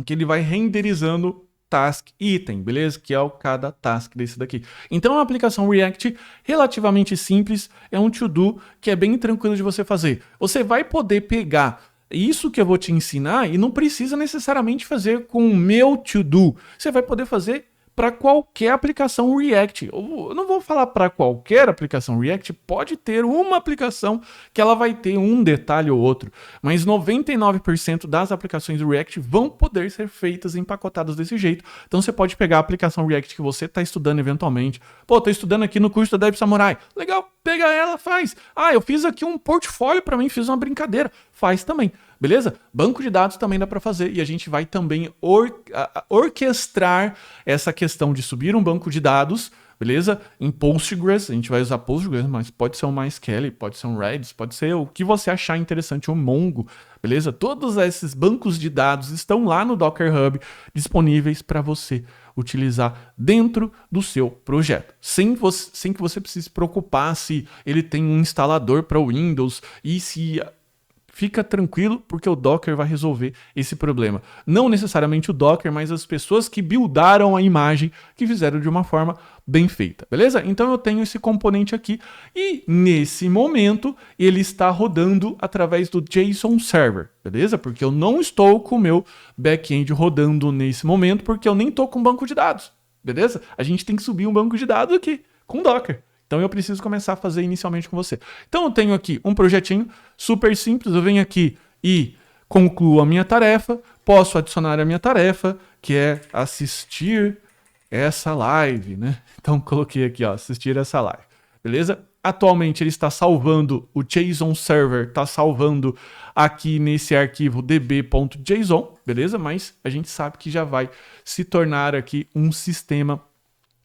que ele vai renderizando task item, beleza? Que é cada task desse daqui. Então é uma aplicação React relativamente simples, é um to-do que é bem tranquilo de você fazer. Você vai poder pegar isso que eu vou te ensinar e não precisa necessariamente fazer com o meu to-do. Você vai poder fazer para qualquer aplicação React. Eu não vou falar para qualquer aplicação React, pode ter uma aplicação que ela vai ter um detalhe ou outro, mas 99% das aplicações React vão poder ser feitas empacotadas desse jeito. Então você pode pegar a aplicação React que você está estudando eventualmente. Pô, estou estudando aqui no curso da Dev Samurai. Legal, pega ela, faz. Ah, eu fiz aqui um portfólio para mim, fiz uma brincadeira. Faz também. Beleza? Banco de dados também dá para fazer e a gente vai também orquestrar essa questão de subir um banco de dados, beleza? Em Postgres, a gente vai usar Postgres, mas pode ser um MySQL, pode ser um Redis, pode ser o que você achar interessante, um Mongo, beleza? Todos esses bancos de dados estão lá no Docker Hub disponíveis para você utilizar dentro do seu projeto, sem que você precise se preocupar se ele tem um instalador para o Windows e se... Fica tranquilo, porque o Docker vai resolver esse problema. Não necessariamente o Docker, mas as pessoas que buildaram a imagem, que fizeram de uma forma bem feita, beleza? Então eu tenho esse componente aqui e nesse momento ele está rodando através do JSON Server, beleza? Porque eu não estou com o meu back-end rodando nesse momento, porque eu nem estou com banco de dados, beleza? A gente tem que subir um banco de dados aqui com Docker. Então eu preciso começar a fazer inicialmente com você. Então eu tenho aqui um projetinho super simples, eu venho aqui e concluo a minha tarefa, posso adicionar a minha tarefa, que é assistir essa live, né? Então coloquei aqui, ó, assistir essa live, beleza? Atualmente ele está salvando, o JSON Server está salvando aqui nesse arquivo db.json, beleza? Mas a gente sabe que já vai se tornar aqui um sistema.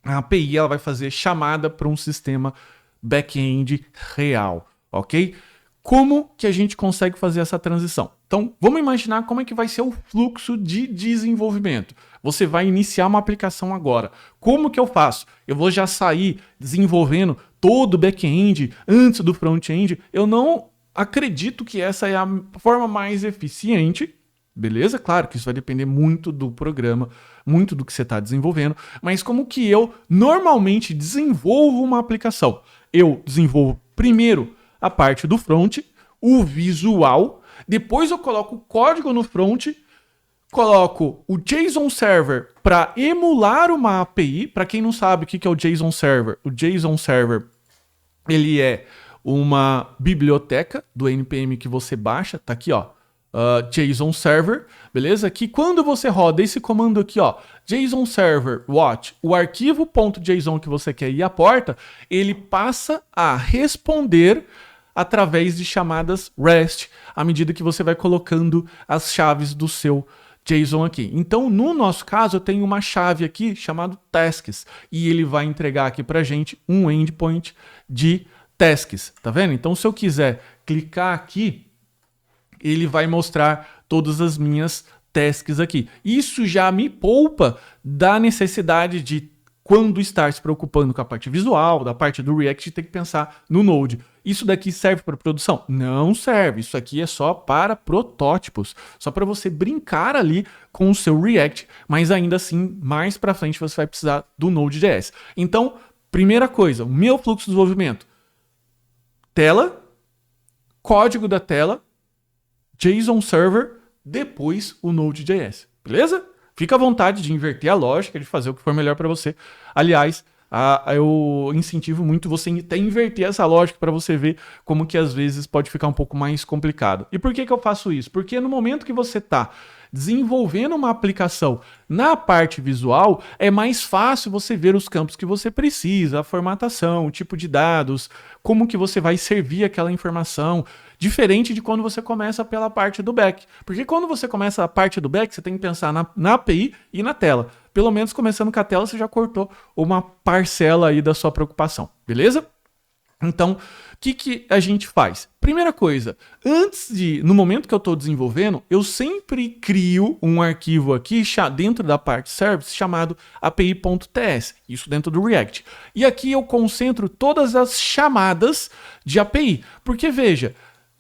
A API ela vai fazer chamada para um sistema back-end real, ok? Como que a gente consegue fazer essa transição? Então, vamos imaginar como é que vai ser o fluxo de desenvolvimento. Você vai iniciar uma aplicação agora. Como que eu faço? Eu vou já sair desenvolvendo todo o back-end antes do front-end? Eu não acredito que essa é a forma mais eficiente. Beleza? Claro que isso vai depender muito do programa, muito do que você está desenvolvendo, mas como que eu normalmente desenvolvo uma aplicação? Eu desenvolvo primeiro a parte do front, o visual, depois eu coloco o código no front, coloco o JSON Server para emular uma API. Para quem não sabe o que é o JSON Server, ele é uma biblioteca do NPM que você baixa, tá aqui, ó. JSON Server, beleza? Que quando você roda esse comando aqui, ó, JSON Server watch, o arquivo .json que você quer ir à porta, ele passa a responder através de chamadas REST, à medida que você vai colocando as chaves do seu JSON aqui. Então, no nosso caso, eu tenho uma chave aqui chamada tasks, e ele vai entregar aqui pra gente um endpoint de tasks, tá vendo? Então, se eu quiser clicar aqui, ele vai mostrar todas as minhas tasks aqui. Isso já me poupa da necessidade de, quando estar se preocupando com a parte visual, da parte do React, ter que pensar no Node. Isso daqui serve para produção? Não serve. Isso aqui é só para protótipos. Só para você brincar ali com o seu React, mas ainda assim, mais para frente você vai precisar do Node.js. Então, primeira coisa, o meu fluxo de desenvolvimento. Tela, código da tela, JSON Server, depois o Node.js. Beleza? Fica à vontade de inverter a lógica, de fazer o que for melhor para você. Aliás, eu incentivo muito você até inverter essa lógica para você ver como que às vezes pode ficar um pouco mais complicado. E por que eu faço isso? Porque no momento que você está desenvolvendo uma aplicação na parte visual, é mais fácil você ver os campos que você precisa, a formatação, o tipo de dados, como que você vai servir aquela informação, diferente de quando você começa pela parte do back. Porque quando você começa a parte do back, você tem que pensar na API e na tela. Pelo menos começando com a tela, você já cortou uma parcela aí da sua preocupação, beleza? Então, o que a gente faz? Primeira coisa, no momento que eu estou desenvolvendo, eu sempre crio um arquivo aqui dentro da parte service chamado api.ts, isso dentro do React. E aqui eu concentro todas as chamadas de API, porque veja,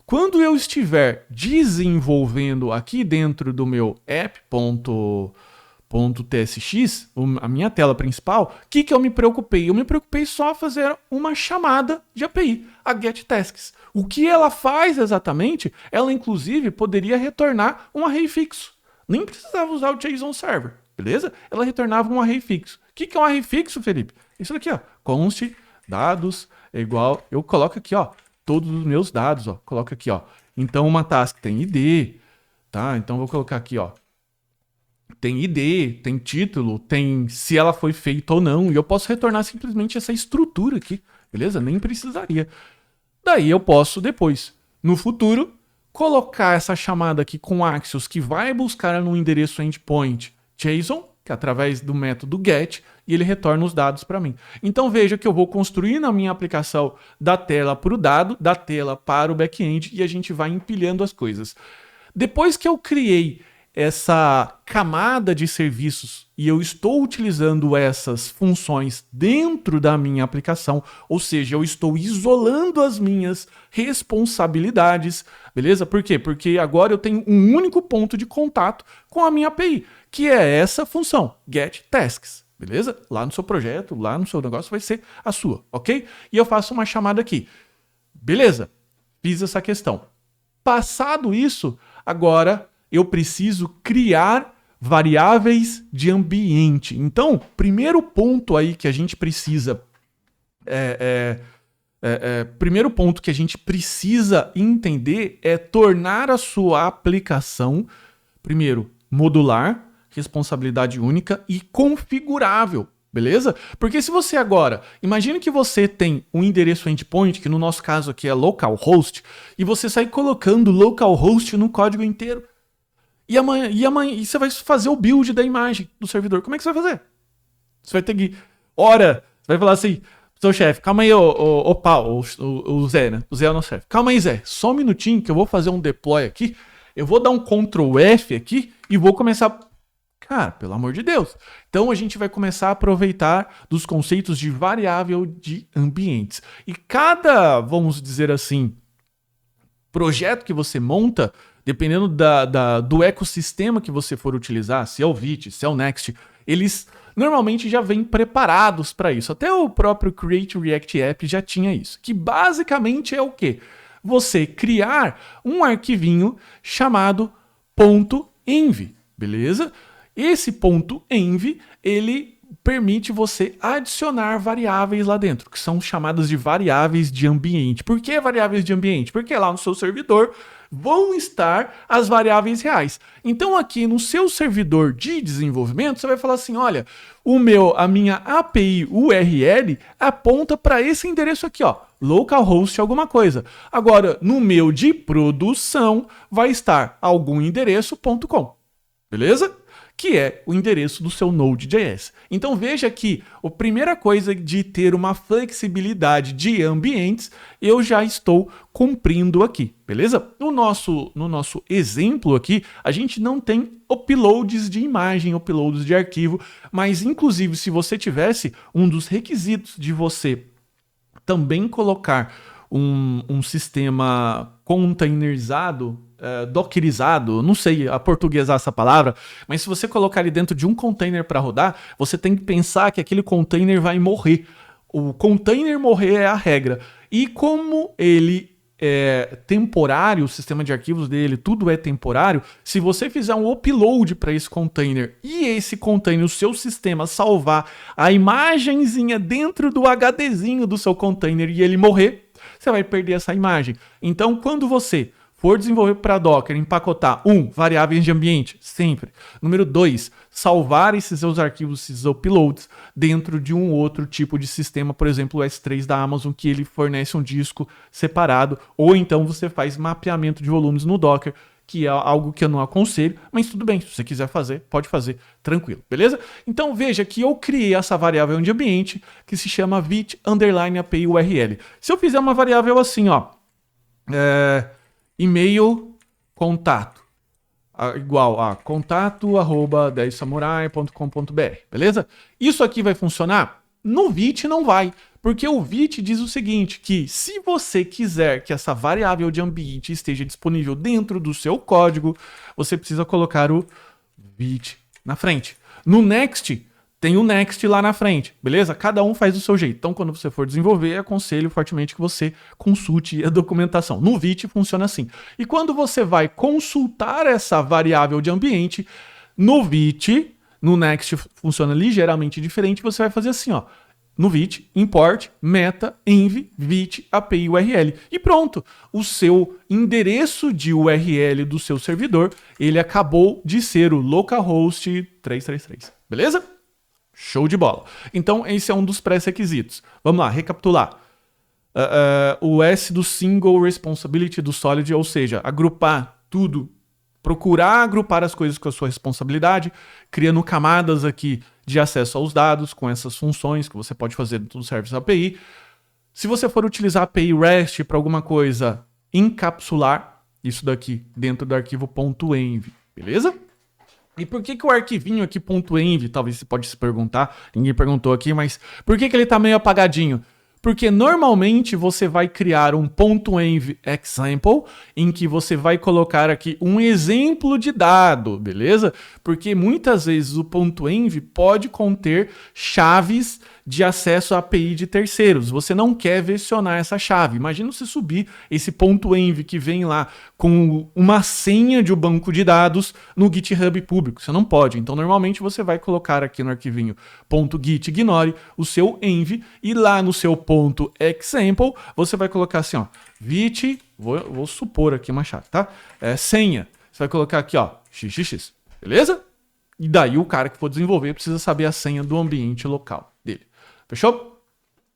quando eu estiver desenvolvendo aqui dentro do meu app.tsx, a minha tela principal, o que eu me preocupei? Eu me preocupei só fazer uma chamada de API, a getTasks. O que ela faz exatamente? Ela, inclusive, poderia retornar um array fixo. Nem precisava usar o JSON Server, beleza? Ela retornava um array fixo. O que é um array fixo, Felipe? Isso daqui, ó, const dados é igual, eu coloco aqui, ó, todos os meus dados, ó, coloco aqui, ó. Então, uma task tem ID, tá? Então, vou colocar aqui, ó, tem ID, tem título, tem se ela foi feita ou não, e eu posso retornar simplesmente essa estrutura aqui, beleza? Nem precisaria. Daí eu posso depois, no futuro, colocar essa chamada aqui com Axios que vai buscar no endereço endpoint JSON, que é através do método get, e ele retorna os dados para mim. Então veja que eu vou construir na minha aplicação da tela para o dado, da tela para o back-end, e a gente vai empilhando as coisas. Depois que eu criei essa camada de serviços e eu estou utilizando essas funções dentro da minha aplicação, ou seja, eu estou isolando as minhas responsabilidades, beleza? Por quê? Porque agora eu tenho um único ponto de contato com a minha API, que é essa função, getTasks, beleza? Lá no seu projeto, lá no seu negócio vai ser a sua, ok? E eu faço uma chamada aqui. Beleza, fiz essa questão. Passado isso, agora eu preciso criar variáveis de ambiente. Então, primeiro ponto aí que a gente precisa primeiro ponto que a gente precisa entender é tornar a sua aplicação, primeiro, modular, responsabilidade única e configurável, beleza? Porque se você agora, imagine que você tem um endereço endpoint, que no nosso caso aqui é localhost, e você sai colocando localhost no código inteiro. E amanhã você vai fazer o build da imagem do servidor. Como é que você vai fazer? Você vai ter que... Você vai falar assim, seu chefe, calma aí, o Zé, né? O Zé é o nosso chefe. Calma aí, Zé, só um minutinho que eu vou fazer um deploy aqui. Eu vou dar um Ctrl F aqui e vou começar... Cara, pelo amor de Deus. Então a gente vai começar a aproveitar dos conceitos de variável de ambientes. E cada, vamos dizer assim, projeto que você monta, dependendo do ecossistema que você for utilizar, se é o Vite, se é o Next, eles normalmente já vêm preparados para isso. Até o próprio Create React App já tinha isso. Que basicamente é o quê? Você criar um arquivinho chamado .env, beleza? Esse .env, ele permite você adicionar variáveis lá dentro, que são chamadas de variáveis de ambiente. Por que variáveis de ambiente? Porque lá no seu servidor vão estar as variáveis reais. Então aqui no seu servidor de desenvolvimento, você vai falar assim, olha, a minha API URL aponta para esse endereço aqui, ó, localhost alguma coisa. Agora, no meu de produção, vai estar algum endereço.com, beleza? Que é o endereço do seu Node.js. Então veja que a primeira coisa de ter uma flexibilidade de ambientes, eu já estou cumprindo aqui, beleza? No nosso exemplo aqui, a gente não tem uploads de imagem, uploads de arquivo, mas inclusive se você tivesse um dos requisitos de você também colocar um sistema containerizado, dockerizado, não sei aportuguesar essa palavra, mas se você colocar ele dentro de um container para rodar, você tem que pensar que aquele container vai morrer. O container morrer é a regra. E como ele é temporário, o sistema de arquivos dele, tudo é temporário, se você fizer um upload para esse container e esse container, o seu sistema salvar a imagenzinha dentro do HDzinho do seu container e ele morrer, você vai perder essa imagem. Então, quando você for desenvolver para Docker, empacotar, variáveis de ambiente, sempre. Número 2, salvar esses seus arquivos, esses uploads, dentro de um outro tipo de sistema, por exemplo, o S3 da Amazon, que ele fornece um disco separado, ou então você faz mapeamento de volumes no Docker, que é algo que eu não aconselho, mas tudo bem, se você quiser fazer, pode fazer, tranquilo, beleza? Então veja que eu criei essa variável de ambiente, que se chama vit_API URL. Se eu fizer uma variável assim, ó, e-mail contato igual a contato@10samurai.com.br, beleza? Isso aqui vai funcionar? No Vite não vai, porque o Vite diz o seguinte, que se você quiser que essa variável de ambiente esteja disponível dentro do seu código, você precisa colocar o Vite na frente. No Next, tem o Next lá na frente, beleza? Cada um faz do seu jeito. Então, quando você for desenvolver, aconselho fortemente que você consulte a documentação. No Vite funciona assim. E quando você vai consultar essa variável de ambiente, no Vite, no Next funciona ligeiramente diferente, você vai fazer assim, ó. No Vite, import, meta, env, vit, API URL. E pronto, o seu endereço de URL do seu servidor, ele acabou de ser o localhost 333, beleza? Show de bola. Então, esse é um dos pré-requisitos. Vamos lá, recapitular. O S do Single Responsibility do Solid, ou seja, agrupar tudo, procurar agrupar as coisas com a sua responsabilidade, criando camadas aqui de acesso aos dados com essas funções que você pode fazer dentro do Service API. Se você for utilizar a API REST para alguma coisa, encapsular isso daqui dentro do arquivo .env, beleza? E por que o arquivinho aqui .env, talvez você pode se perguntar, ninguém perguntou aqui, mas por que ele está meio apagadinho? Porque normalmente você vai criar um .env example em que você vai colocar aqui um exemplo de dado, beleza? Porque muitas vezes o .env pode conter chaves de acesso à API de terceiros. Você não quer versionar essa chave. Imagina você subir esse .env que vem lá com uma senha de um banco de dados no GitHub público. Você não pode. Então, normalmente você vai colocar aqui no arquivinho .git ignore o seu env e lá no seu .example você vai colocar assim, ó, vit, vou supor aqui uma chave, tá? Senha. Você vai colocar aqui, ó, xxx, beleza? E daí o cara que for desenvolver precisa saber a senha do ambiente local dele. Fechou?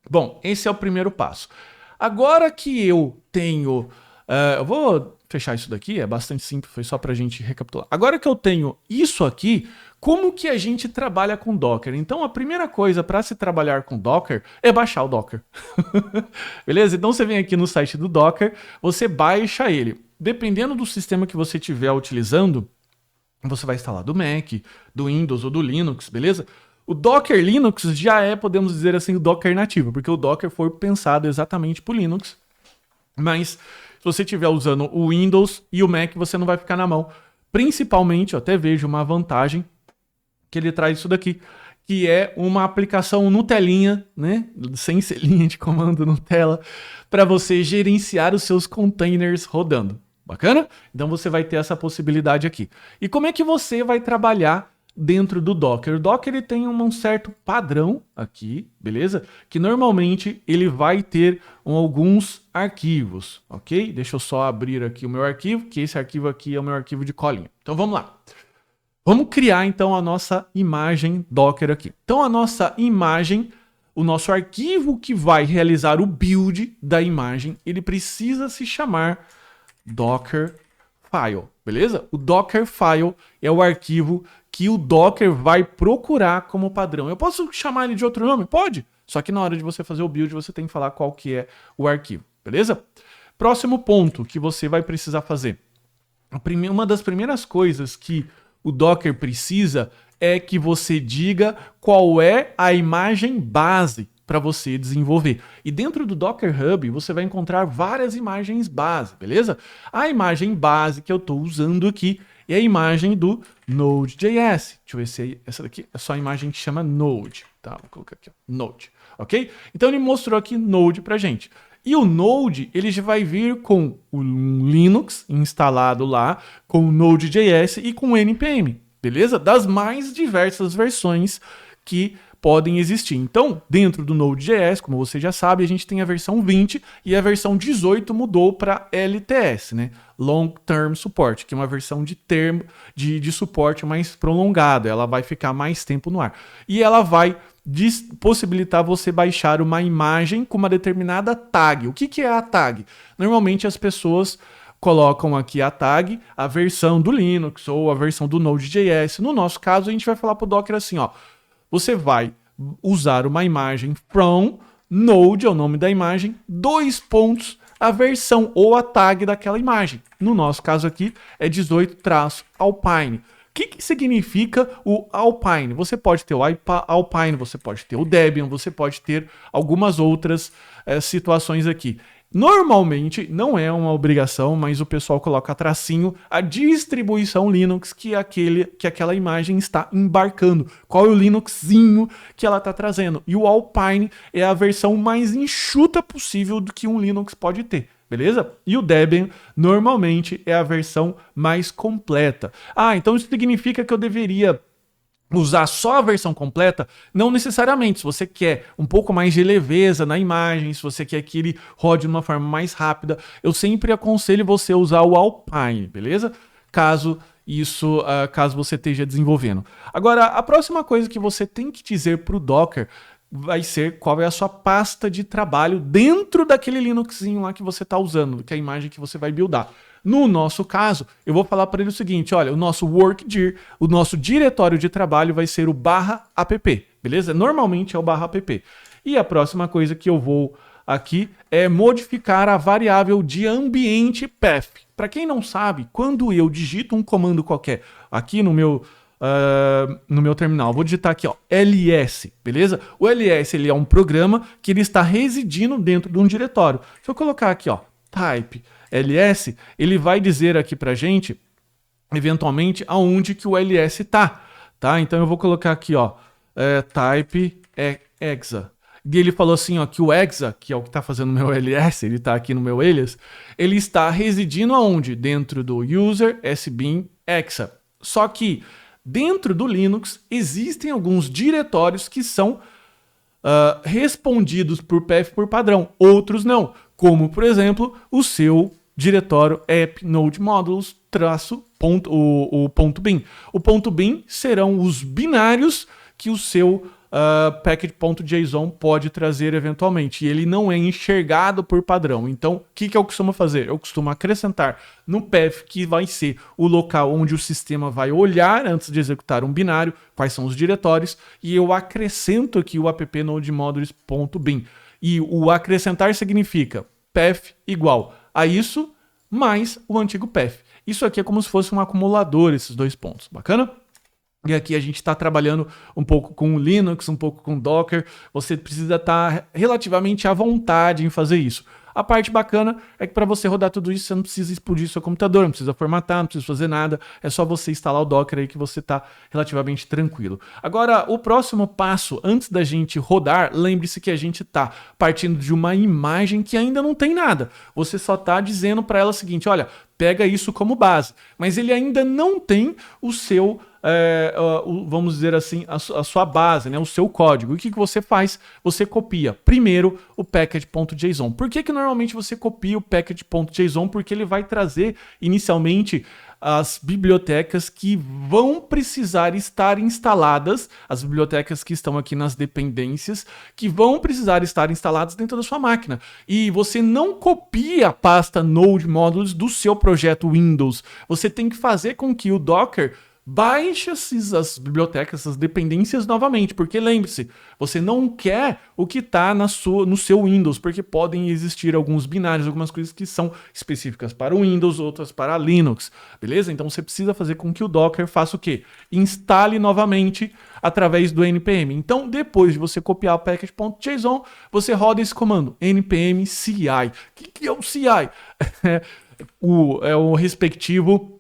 Bom, esse é o primeiro passo. Agora que eu tenho... eu vou fechar isso daqui, é bastante simples, foi só para a gente recapitular. Agora que eu tenho isso aqui, como que a gente trabalha com Docker? Então, a primeira coisa para se trabalhar com Docker é baixar o Docker. Beleza? Então, você vem aqui no site do Docker, você baixa ele. Dependendo do sistema que você estiver utilizando, você vai instalar do Mac, do Windows ou do Linux, beleza? O Docker Linux já é, podemos dizer assim, o Docker nativo, porque o Docker foi pensado exatamente para o Linux. Mas se você estiver usando o Windows e o Mac, você não vai ficar na mão. Principalmente, eu até vejo uma vantagem que ele traz isso daqui, que é uma aplicação Nutelinha, né? Sem linha de comando Nutella, para você gerenciar os seus containers rodando. Bacana? Então você vai ter essa possibilidade aqui. E como é que você vai trabalhar dentro do Docker. O Docker ele tem um certo padrão aqui, beleza? Que normalmente ele vai ter alguns arquivos, ok? Deixa eu só abrir aqui o meu arquivo, que esse arquivo aqui é o meu arquivo de colinha. Então vamos lá. Vamos criar então a nossa imagem Docker aqui. Então a nossa imagem, o nosso arquivo que vai realizar o build da imagem, ele precisa se chamar Dockerfile, beleza? O Dockerfile é o arquivo que o Docker vai procurar como padrão. Eu posso chamar ele de outro nome? Pode. Só que na hora de você fazer o build, você tem que falar qual que é o arquivo, beleza? Próximo ponto que você vai precisar fazer. Uma das primeiras coisas que o Docker precisa é que você diga qual é a imagem base para você desenvolver. E dentro do Docker Hub, você vai encontrar várias imagens base, beleza? A imagem base que eu estou usando aqui é a imagem do Node.js. Deixa eu ver se essa daqui é só a imagem que chama Node. Tá, vou colocar aqui, ó, Node, ok? Então ele mostrou aqui Node pra gente. E o Node, ele já vai vir com o Linux instalado lá, com o Node.js e com o NPM, beleza? Das mais diversas versões que podem existir. Então, dentro do Node.js, como você já sabe, a gente tem a versão 20 e a versão 18 mudou para LTS, né? Long Term Support, que é uma versão de suporte mais prolongado. Ela vai ficar mais tempo no ar. E ela vai possibilitar você baixar uma imagem com uma determinada tag. O que é a tag? Normalmente as pessoas colocam aqui a tag, a versão do Linux ou a versão do Node.js. No nosso caso, a gente vai falar para o Docker assim, ó. Você vai usar uma imagem from Node, é o nome da imagem, 2 pontos, a versão ou a tag daquela imagem. No nosso caso aqui é 18-Alpine. O que significa o Alpine? Você pode ter o Alpine, você pode ter o Debian, você pode ter algumas outras situações aqui. Normalmente, não é uma obrigação, mas o pessoal coloca tracinho a distribuição Linux que aquela imagem está embarcando. Qual é o Linuxzinho que ela está trazendo? E o Alpine é a versão mais enxuta possível do que um Linux pode ter. Beleza? E o Debian, normalmente, é a versão mais completa. Ah, então isso significa que eu deveria usar só a versão completa? Não necessariamente. Se você quer um pouco mais de leveza na imagem, se você quer que ele rode de uma forma mais rápida, eu sempre aconselho você usar o Alpine, beleza? Caso você esteja desenvolvendo. Agora, a próxima coisa que você tem que dizer para o Docker vai ser qual é a sua pasta de trabalho dentro daquele Linuxzinho lá que você está usando, que é a imagem que você vai buildar. No nosso caso, eu vou falar para ele o seguinte, olha, o nosso workdir, o nosso diretório de trabalho vai ser o /app, beleza? Normalmente é o /app. E a próxima coisa que eu vou aqui é modificar a variável de ambiente path. Para quem não sabe, quando eu digito um comando qualquer aqui no meu terminal, vou digitar aqui, ó, ls, beleza? O ls ele é um programa que ele está residindo dentro de um diretório. Se eu colocar aqui, ó, type ls, ele vai dizer aqui pra gente, eventualmente, aonde que o ls tá? Então eu vou colocar aqui, ó, type exa. E ele falou assim, ó, que o exa, que é o que está fazendo o meu ls, ele está aqui no meu alias, ele está residindo aonde? Dentro do user sbin exa. Só que dentro do Linux existem alguns diretórios que são respondidos por path por padrão, outros não, como por exemplo o seu diretório app node modules o ponto .bin. O ponto .bin serão os binários que o seu package.json pode trazer eventualmente, e ele não é enxergado por padrão. Então, o que eu costumo fazer? Eu costumo acrescentar no path, que vai ser o local onde o sistema vai olhar antes de executar um binário, quais são os diretórios, e eu acrescento aqui o app node modules.bin. E o acrescentar significa path igual a isso, mais o antigo path. Isso aqui é como se fosse um acumulador, esses 2 pontos. Bacana? E aqui a gente está trabalhando um pouco com o Linux, um pouco com Docker. Você precisa estar relativamente à vontade em fazer isso. A parte bacana é que para você rodar tudo isso, você não precisa explodir seu computador, não precisa formatar, não precisa fazer nada. É só você instalar o Docker aí que você está relativamente tranquilo. Agora, o próximo passo, antes da gente rodar, lembre-se que a gente está partindo de uma imagem que ainda não tem nada. Você só está dizendo para ela o seguinte, olha, pega isso como base, mas ele ainda não tem o seu, vamos dizer assim, a sua base, né, o seu código. E o que você faz? Você copia primeiro o package.json. Por que normalmente você copia o package.json? Porque ele vai trazer inicialmente as bibliotecas que vão precisar estar instaladas, as bibliotecas que estão aqui nas dependências, que vão precisar estar instaladas dentro da sua máquina. E você não copia a pasta Node Modules do seu projeto Windows. Você tem que fazer com que o Docker baixe as bibliotecas, essas dependências novamente, porque lembre-se, você não quer o que está no seu Windows, porque podem existir alguns binários, algumas coisas que são específicas para o Windows, outras para Linux, beleza? Então você precisa fazer com que o Docker faça o quê? Instale novamente através do npm. Então, depois de você copiar o package.json, você roda esse comando, npm CI. O que é o CI? É o respectivo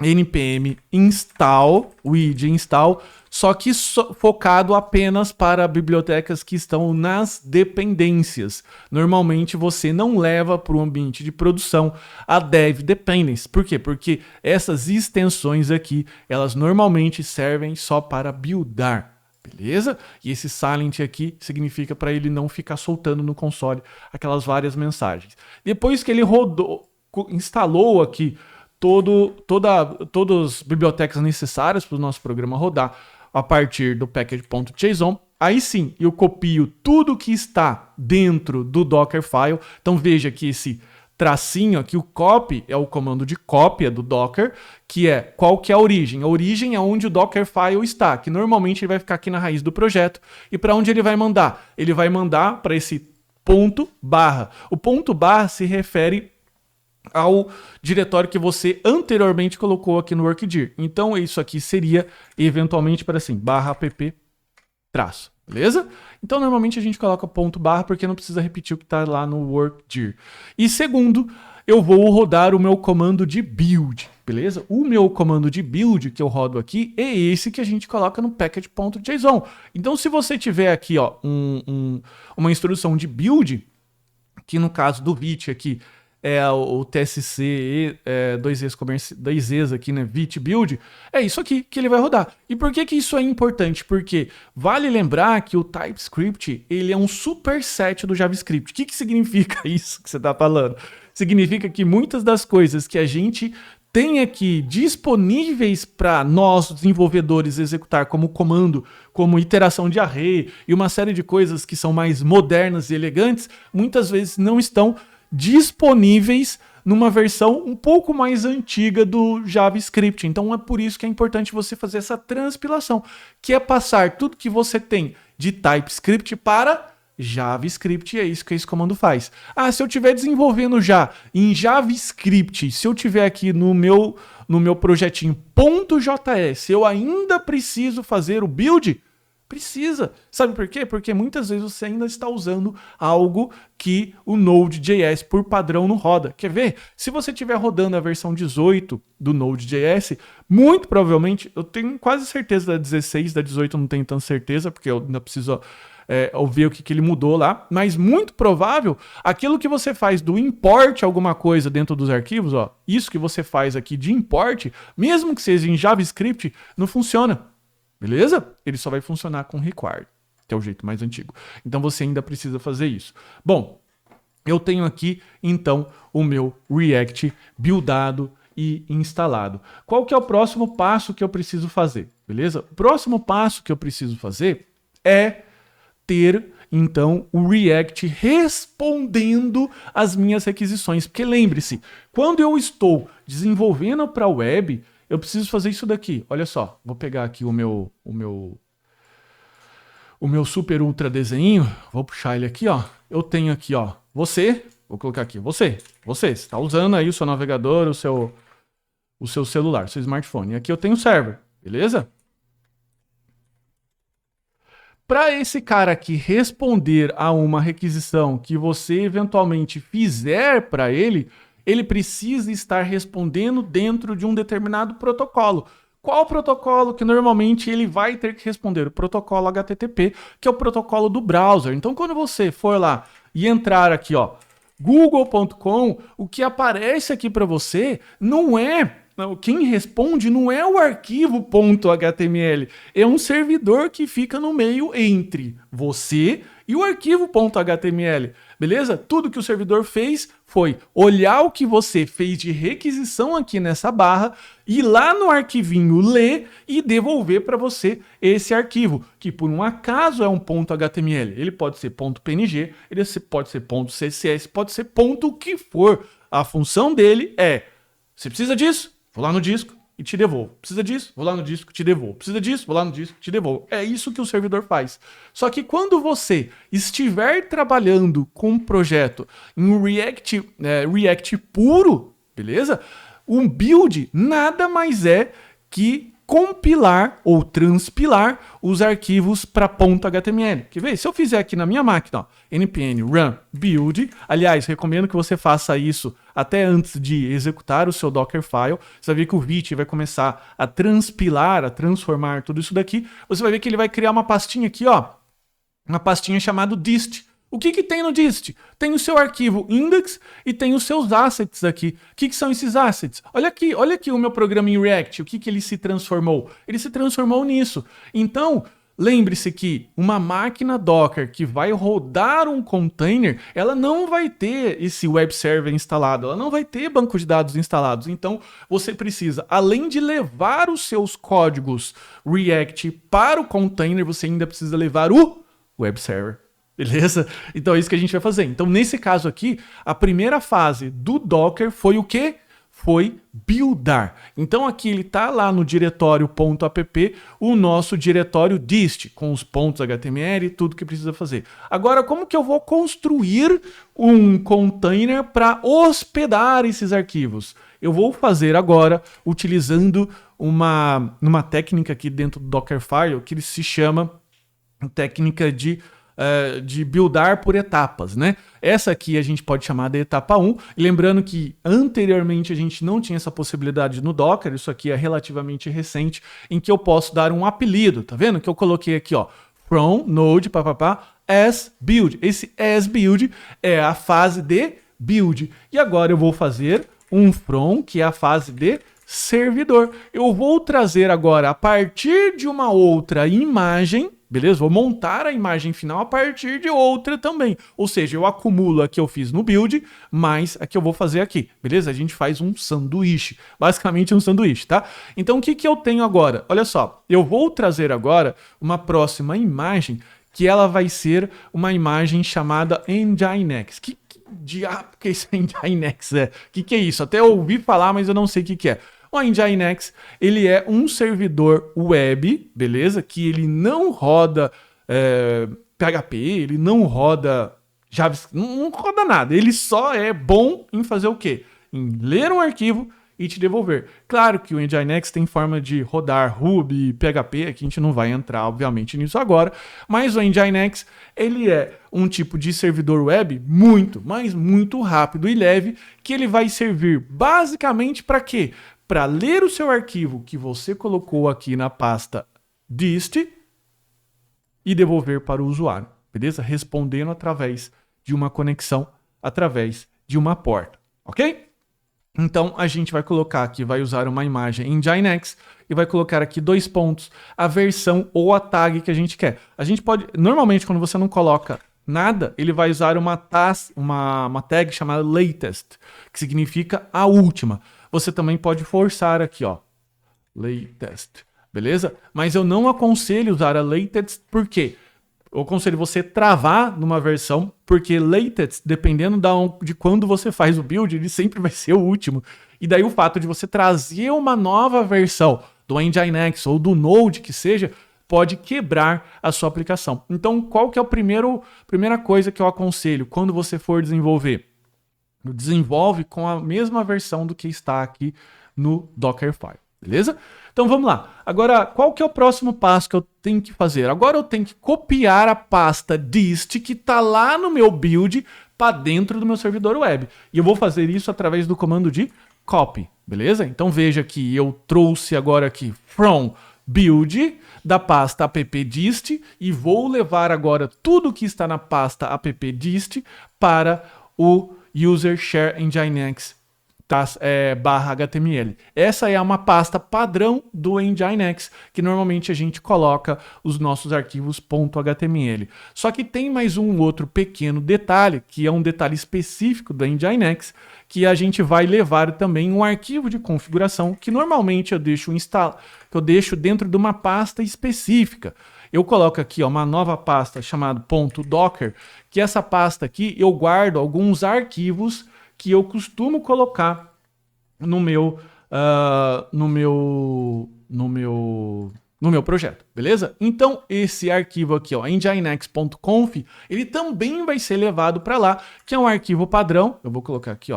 npm install, o id install, só que focado apenas para bibliotecas que estão nas dependências. Normalmente você não leva para o ambiente de produção a dev dependence. Por quê? Porque essas extensões aqui, elas normalmente servem só para buildar. Beleza? E esse silent aqui significa para ele não ficar soltando no console aquelas várias mensagens. Depois que ele instalou aqui todas as bibliotecas necessárias para o nosso programa rodar a partir do package.json, aí sim eu copio tudo que está dentro do Dockerfile. Então veja que esse tracinho aqui, o copy, é o comando de cópia do Docker, que é qual que é a origem? A origem é onde o Dockerfile está, que normalmente ele vai ficar aqui na raiz do projeto. E para onde ele vai mandar? Ele vai mandar para esse ponto barra. O ponto barra se refere ao diretório que você anteriormente colocou aqui no workdir. Então isso aqui seria eventualmente para assim, /app traço, beleza? Então normalmente a gente coloca ponto barra porque não precisa repetir o que está lá no workdir. E segundo, eu vou rodar o meu comando de build, beleza? O meu comando de build que eu rodo aqui é esse que a gente coloca no package.json. Então se você tiver aqui ó, uma instrução de build, que no caso do Vite aqui é o TSC 2Es aqui, né? Vite build, é isso aqui que ele vai rodar. E por que isso é importante? Porque vale lembrar que o TypeScript, ele é um superset do JavaScript. O que significa isso que você está falando? Significa que muitas das coisas que a gente tem aqui disponíveis para nós, desenvolvedores, executar como comando, como iteração de array e uma série de coisas que são mais modernas e elegantes, muitas vezes não estão disponíveis numa versão um pouco mais antiga do JavaScript. Então é por isso que é importante você fazer essa transpilação, que é passar tudo que você tem de TypeScript para JavaScript, e é isso que esse comando faz. Ah, se eu estiver desenvolvendo já em JavaScript, se eu tiver aqui no meu projetinho .js, eu ainda preciso fazer o build? Precisa. Sabe por quê? Porque muitas vezes você ainda está usando algo que o Node.js por padrão não roda. Quer ver? Se você estiver rodando a versão 18 do Node.js, muito provavelmente, eu tenho quase certeza da 16, da 18 eu não tenho tanta certeza, porque eu ainda preciso ver o que ele mudou lá, mas muito provável, aquilo que você faz do import alguma coisa dentro dos arquivos, ó, isso que você faz aqui de import, mesmo que seja em JavaScript, não funciona. Beleza? Ele só vai funcionar com required, que é o jeito mais antigo. Então você ainda precisa fazer isso. Bom, eu tenho aqui então o meu React buildado e instalado. Qual que é o próximo passo que eu preciso fazer? Beleza? O próximo passo que eu preciso fazer é ter então o React respondendo às minhas requisições. Porque lembre-se, quando eu estou desenvolvendo para a web, eu preciso fazer isso daqui. Olha só, vou pegar aqui o meu super ultra desenho, vou puxar ele aqui, ó. Eu tenho aqui, ó, vou colocar aqui, você está usando aí o seu navegador, o seu celular, o seu smartphone. E aqui eu tenho o server, beleza? Para esse cara aqui responder a uma requisição que você eventualmente fizer para ele precisa estar respondendo dentro de um determinado protocolo. Qual protocolo que normalmente ele vai ter que responder? O protocolo HTTP, que é o protocolo do browser. Então, quando você for lá e entrar aqui, ó, google.com, o que aparece aqui para você não é... Quem responde não é o arquivo .html, é um servidor que fica no meio entre você e o arquivo .html, beleza? Tudo que o servidor fez foi olhar o que você fez de requisição aqui nessa barra, ir lá no arquivinho ler e devolver para você esse arquivo, que por um acaso é um .html. Ele pode ser .png, ele pode ser .css, pode ser o que for. A função dele é, você precisa disso? Vou lá no disco e te devolvo. Precisa disso? Vou lá no disco e te devolvo. Precisa disso? Vou lá no disco e te devolvo. É isso que o servidor faz. Só que quando você estiver trabalhando com um projeto em React puro, beleza? Um build nada mais é que compilar ou transpilar os arquivos para .html. Quer ver? Se eu fizer aqui na minha máquina, ó, npm run build, aliás, recomendo que você faça isso até antes de executar o seu Dockerfile, você vai ver que o Vite vai começar a transpilar, a transformar tudo isso daqui, você vai ver que ele vai criar uma pastinha aqui, ó, uma pastinha chamada dist. O que tem no dist? Tem o seu arquivo index e tem os seus assets aqui. O que são esses assets? Olha aqui o meu programa em React, o que ele se transformou? Ele se transformou nisso. Então, lembre-se que uma máquina Docker que vai rodar um container, ela não vai ter esse web server instalado, ela não vai ter banco de dados instalados. Então, você precisa, além de levar os seus códigos React para o container, você ainda precisa levar o web server. Beleza? Então é isso que a gente vai fazer. Então nesse caso aqui, a primeira fase do Docker foi o quê? Foi buildar. Então aqui ele está lá no diretório .app, o nosso diretório dist, com os pontos HTML e tudo que precisa fazer. Agora, como que eu vou construir um container para hospedar esses arquivos? Eu vou fazer agora utilizando uma técnica aqui dentro do Dockerfile que se chama técnica de buildar por etapas, né? Essa aqui a gente pode chamar de etapa 1, e lembrando que anteriormente a gente não tinha essa possibilidade no Docker, isso aqui é relativamente recente, em que eu posso dar um apelido, tá vendo? Que eu coloquei aqui, ó, from node, as build. Esse as build é a fase de build. E agora eu vou fazer um from, que é a fase de servidor. Eu vou trazer agora, a partir de uma outra imagem, beleza? Vou montar a imagem final a partir de outra também. Ou seja, eu acumulo a que eu fiz no build, mais a que eu vou fazer aqui, beleza? A gente faz um sanduíche, basicamente um sanduíche, tá? Então, o que eu tenho agora? Olha só, eu vou trazer agora uma próxima imagem, que ela vai ser uma imagem chamada Nginx. Que diabo que esse Nginx é? Que é isso? Até eu ouvi falar, mas eu não sei o que é. O Nginx, ele é um servidor web, beleza? Que ele não roda PHP, ele não roda JavaScript, não roda nada. Ele só é bom em fazer o quê? Em ler um arquivo e te devolver. Claro que o Nginx tem forma de rodar Ruby, PHP, aqui a gente não vai entrar, obviamente, nisso agora, mas o Nginx, ele é um tipo de servidor web muito, mas muito rápido e leve, que ele vai servir basicamente para quê? Para ler o seu arquivo que você colocou aqui na pasta dist e devolver para o usuário, beleza? Respondendo através de uma conexão, através de uma porta, ok? Então a gente vai colocar aqui, vai usar uma imagem em Nginx e vai colocar aqui 2 pontos, a versão ou a tag que a gente quer. A gente pode, normalmente quando você não coloca nada, ele vai usar uma tag chamada latest, que significa a última. Você também pode forçar aqui, ó, latest, beleza? Mas eu não aconselho usar a latest, por quê? Eu aconselho você travar numa versão, porque latest, dependendo de quando você faz o build, ele sempre vai ser o último. E daí o fato de você trazer uma nova versão do Nginx ou do Node que seja, pode quebrar a sua aplicação. Então, qual que é a primeira coisa que eu aconselho quando você for desenvolver? Desenvolve com a mesma versão do que está aqui no Dockerfile, beleza? Então vamos lá. Agora, qual que é o próximo passo que eu tenho que fazer? Agora eu tenho que copiar a pasta dist que está lá no meu build para dentro do meu servidor web. E eu vou fazer isso através do comando de copy, beleza? Então veja que eu trouxe agora aqui from build da pasta appdist e vou levar agora tudo que está na pasta appdist para o user share nginx barra HTML. Essa é uma pasta padrão do Nginx, que normalmente a gente coloca os nossos arquivos .html. Só que tem mais um outro pequeno detalhe, que é um detalhe específico do Nginx, que a gente vai levar também um arquivo de configuração, que normalmente eu deixo dentro de uma pasta específica. Eu coloco aqui uma nova pasta chamada .docker, que essa pasta aqui eu guardo alguns arquivos que eu costumo colocar no meu projeto, beleza? Então, esse arquivo aqui, nginx.conf, ele também vai ser levado para lá, que é um arquivo padrão. Eu vou colocar aqui,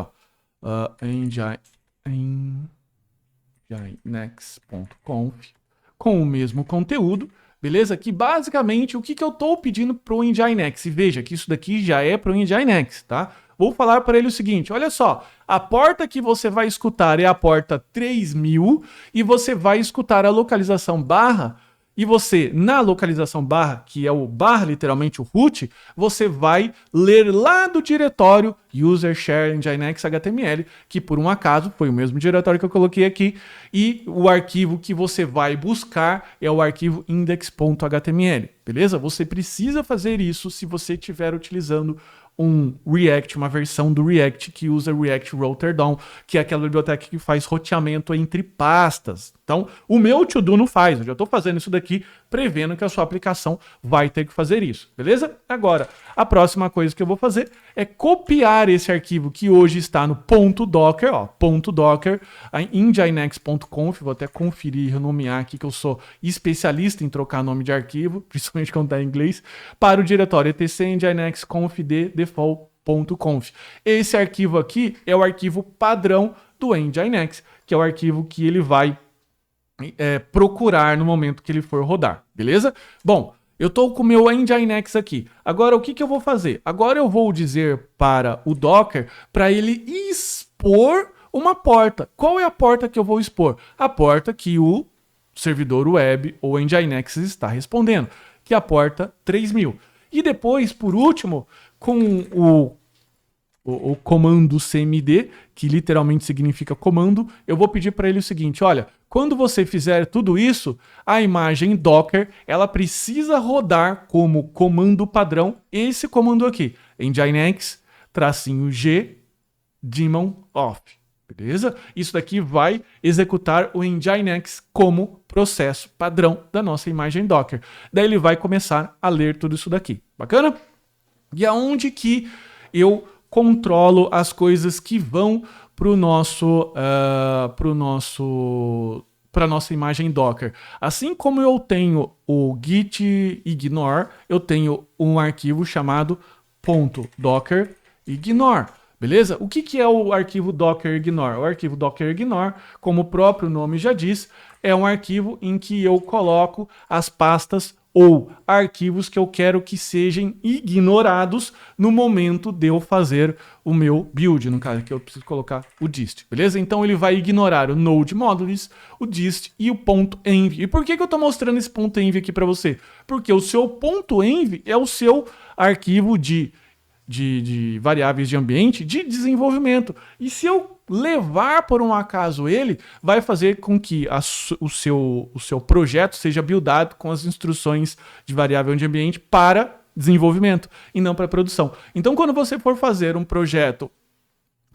nginx.conf, com o mesmo conteúdo, beleza? Que basicamente, o que eu estou pedindo para o Nginx? E veja que isso daqui já é para o Nginx, tá? Vou falar para ele o seguinte, olha só, a porta que você vai escutar é a porta 3000 e você vai escutar a localização barra e você, na localização barra, que é o barra, literalmente o root, você vai ler lá do diretório user share nginx HTML, que por um acaso foi o mesmo diretório que eu coloquei aqui, e o arquivo que você vai buscar é o arquivo index.html, beleza? Você precisa fazer isso se você estiver utilizando um React, uma versão do React que usa React Router Down, que é aquela biblioteca que faz roteamento entre pastas. Então, o meu to-do não faz, eu já estou fazendo isso daqui, prevendo que a sua aplicação vai ter que fazer isso, beleza? Agora, a próxima coisa que eu vou fazer é copiar esse arquivo que hoje está no .docker, .docker, nginx.conf, vou até conferir e renomear aqui que eu sou especialista em trocar nome de arquivo, principalmente quando está em inglês, para o diretório etc nginx.conf default.conf. Esse arquivo aqui é o arquivo padrão do Nginx, que é o arquivo que ele vai procurar no momento que ele for rodar, beleza? Bom, eu estou com o meu Nginx aqui. Agora, o que eu vou fazer? Agora eu vou dizer para o Docker para ele expor uma porta. Qual é a porta que eu vou expor? A porta que o servidor web ou Nginx está respondendo, que é a porta 3000. E depois, por último, com o comando cmd, que literalmente significa comando, eu vou pedir para ele o seguinte, olha, quando você fizer tudo isso, a imagem Docker, ela precisa rodar como comando padrão esse comando aqui, nginx-g daemon off, beleza? Isso daqui vai executar o Nginx como processo padrão da nossa imagem Docker. Daí ele vai começar a ler tudo isso daqui, bacana? E aonde que eu controlo as coisas que vão para nossa imagem Docker. Assim como eu tenho o git ignore, eu tenho um arquivo chamado .docker ignore. Beleza? O que é o arquivo docker ignore? O arquivo docker ignore, como o próprio nome já diz, é um arquivo em que eu coloco as pastas ou arquivos que eu quero que sejam ignorados no momento de eu fazer o meu build, no caso aqui eu preciso colocar o dist, beleza? Então ele vai ignorar o node modules, o dist e o .env. E por que eu estou mostrando esse .env aqui para você? Porque o seu .env é o seu arquivo de variáveis de ambiente de desenvolvimento. E se eu levar por um acaso ele, vai fazer com que o seu projeto seja buildado com as instruções de variável de ambiente para desenvolvimento e não para produção. Então, quando você for fazer um projeto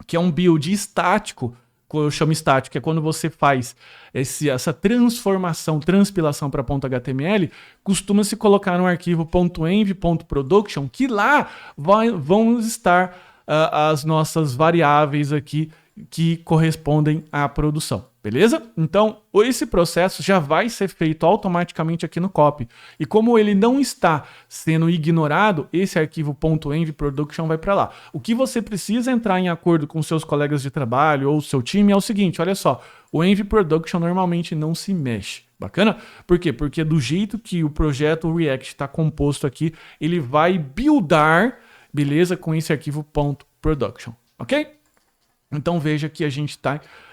que é um build estático, eu chamo estático, que é quando você faz essa transformação, transpilação para .html, costuma-se colocar um arquivo .env.production, que lá vão estar as nossas variáveis aqui que correspondem à produção, beleza? Então, esse processo já vai ser feito automaticamente aqui no copy. E como ele não está sendo ignorado, esse arquivo .env.production vai para lá. O que você precisa entrar em acordo com seus colegas de trabalho ou seu time é o seguinte, olha só, o env.production normalmente não se mexe. Bacana? Por quê? Porque do jeito que o projeto React está composto aqui, ele vai buildar, beleza, com esse arquivo .production, ok? Então veja que a gente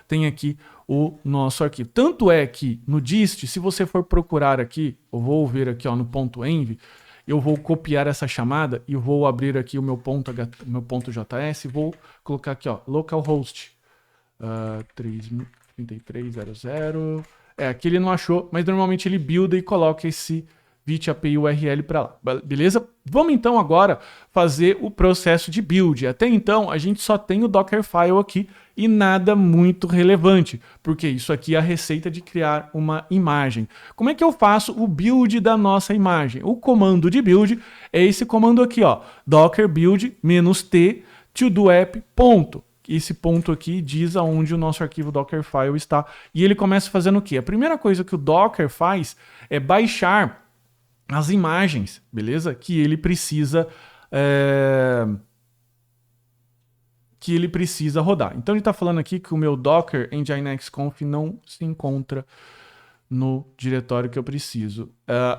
tem aqui o nosso arquivo. Tanto é que no dist, se você for procurar aqui, eu vou ver aqui no .env, eu vou copiar essa chamada e vou abrir aqui o meu ponto .js e vou colocar aqui, ó, localhost 3300. Aqui ele não achou, mas normalmente ele builda e coloca esse Vite API URL para lá, beleza? Vamos então agora fazer o processo de build. Até então a gente só tem o Dockerfile aqui e nada muito relevante, porque isso aqui é a receita de criar uma imagem. Como é que eu faço o build da nossa imagem? O comando de build é esse comando aqui, ó, docker build -t to-do-app ponto. Esse ponto aqui diz aonde o nosso arquivo Dockerfile está. E ele começa fazendo o quê? A primeira coisa que o Docker faz é baixar as imagens, beleza? Que ele precisa rodar. Então ele está falando aqui que o meu Docker nginx-conf não se encontra no diretório que eu preciso.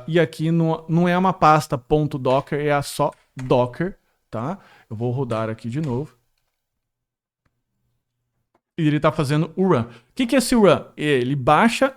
E aqui não é uma pasta .docker, é só Docker, tá? Eu vou rodar aqui de novo. E ele está fazendo o run. O que é esse run? Ele baixa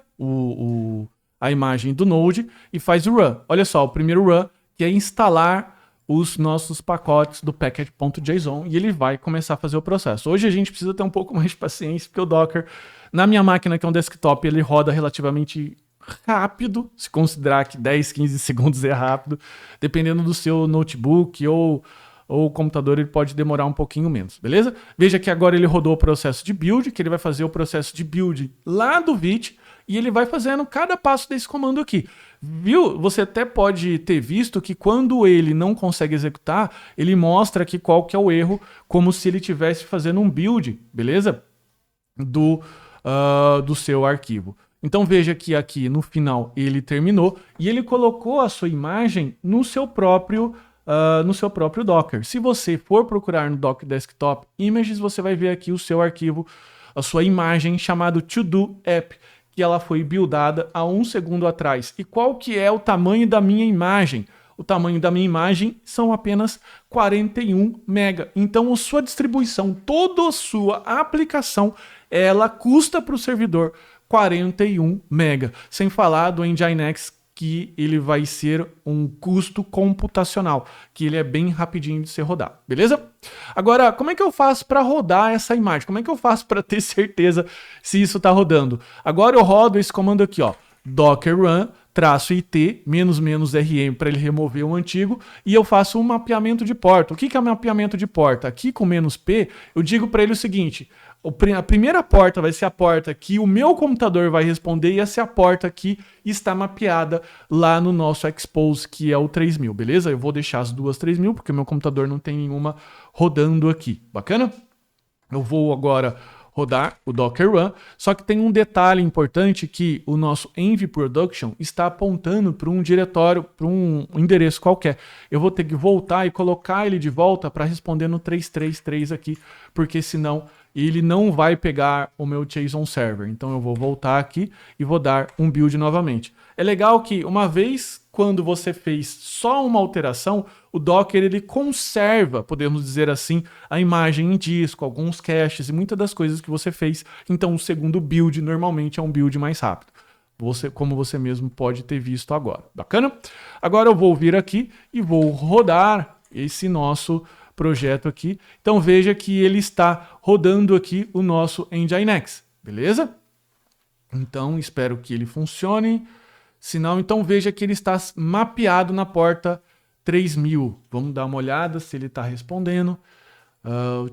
a imagem do Node e faz o run. Olha só, o primeiro run, que é instalar os nossos pacotes do package.json, e ele vai começar a fazer o processo. Hoje a gente precisa ter um pouco mais de paciência, porque o Docker, na minha máquina, que é um desktop, ele roda relativamente rápido, se considerar que 10, 15 segundos é rápido, dependendo do seu notebook ou o computador, ele pode demorar um pouquinho menos, beleza? Veja que agora ele rodou o processo de build, que ele vai fazer o processo de build lá do Vite, e ele vai fazendo cada passo desse comando aqui. Viu? Você até pode ter visto que quando ele não consegue executar, ele mostra aqui qual que é o erro, como se ele estivesse fazendo um build, beleza? Do seu arquivo. Então veja que aqui no final ele terminou e ele colocou a sua imagem no seu próprio Docker. Se você for procurar no Docker Desktop Images, você vai ver aqui o seu arquivo, a sua imagem chamado To-Do App, que ela foi buildada há 1 segundo atrás. E qual que é o tamanho da minha imagem? O tamanho da minha imagem são apenas 41 MB. Então a sua distribuição, toda a sua aplicação, ela custa para o servidor 41 MB. Sem falar do Nginx, que ele vai ser um custo computacional, que ele é bem rapidinho de ser rodado, beleza? Agora, como é que eu faço para rodar essa imagem? Como é que eu faço para ter certeza se isso está rodando? Agora eu rodo esse comando aqui, ó, docker run -it --rm para ele remover o antigo, e eu faço um mapeamento de porta. O que é mapeamento de porta? Aqui com -p, eu digo para ele o seguinte: a primeira porta vai ser a porta que o meu computador vai responder, e essa é a porta que está mapeada lá no nosso Expose, que é o 3000, beleza? Eu vou deixar as duas 3000, porque o meu computador não tem nenhuma rodando aqui. Bacana? Eu vou agora rodar o Docker Run, só que tem um detalhe importante, que o nosso env production está apontando para um diretório, para um endereço qualquer. Eu vou ter que voltar e colocar ele de volta para responder no 333 aqui, porque senão ele não vai pegar o meu JSON server. Então eu vou voltar aqui e vou dar um build novamente. É legal que uma vez quando você fez só uma alteração, o Docker ele conserva, podemos dizer assim, a imagem em disco, alguns caches e muitas das coisas que você fez. Então o segundo build normalmente é um build mais rápido, como você mesmo pode ter visto agora. Bacana? Agora eu vou vir aqui e vou rodar esse nosso projeto aqui. Então veja que ele está rodando aqui o nosso Nginx, beleza? Então espero que ele funcione. Se não, então veja que ele está mapeado na porta 3000. Vamos dar uma olhada se ele está respondendo.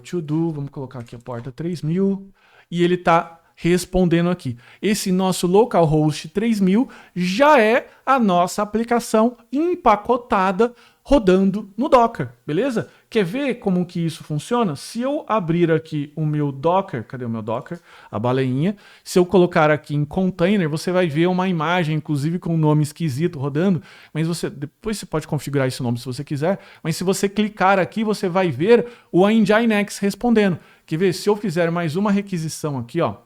To-do, vamos colocar aqui a porta 3000. E ele está respondendo aqui. Esse nosso localhost 3000 já é a nossa aplicação empacotada rodando no Docker, beleza? Quer ver como que isso funciona? Se eu abrir aqui o meu Docker, cadê o meu Docker? A baleinha. Se eu colocar aqui em container, você vai ver uma imagem, inclusive com um nome esquisito rodando, mas depois você pode configurar esse nome se você quiser, mas se você clicar aqui, você vai ver o Nginx respondendo. Quer ver? Se eu fizer mais uma requisição aqui, ó,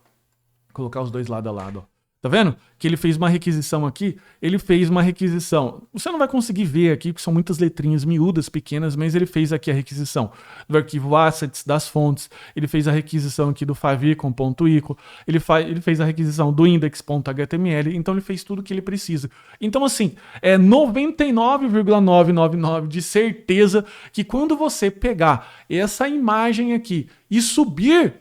colocar os dois lado a lado, ó. Tá vendo? Que ele fez uma requisição aqui, ele fez uma requisição. Você não vai conseguir ver aqui, porque são muitas letrinhas miúdas, pequenas, mas ele fez aqui a requisição do arquivo assets, das fontes, ele fez a requisição aqui do favicon.ico, ele fez a requisição do index.html, então ele fez tudo que ele precisa. Então, assim, é 99,999 de certeza que quando você pegar essa imagem aqui e subir,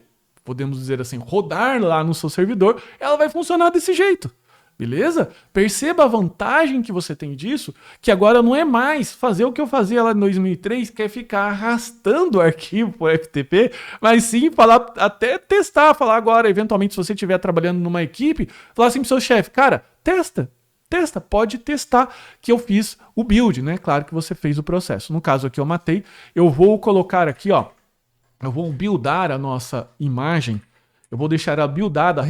podemos dizer assim, rodar lá no seu servidor, ela vai funcionar desse jeito. Beleza? Perceba a vantagem que você tem disso, que agora não é mais fazer o que eu fazia lá em 2003, que é ficar arrastando o arquivo por FTP, mas sim falar, até testar, falar agora, eventualmente, se você estiver trabalhando numa equipe, falar assim pro seu chefe, cara, testa, pode testar que eu fiz o build, né? Claro que você fez o processo. No caso aqui eu matei, eu vou colocar aqui, ó, eu vou buildar a nossa imagem, eu vou deixar ela buildada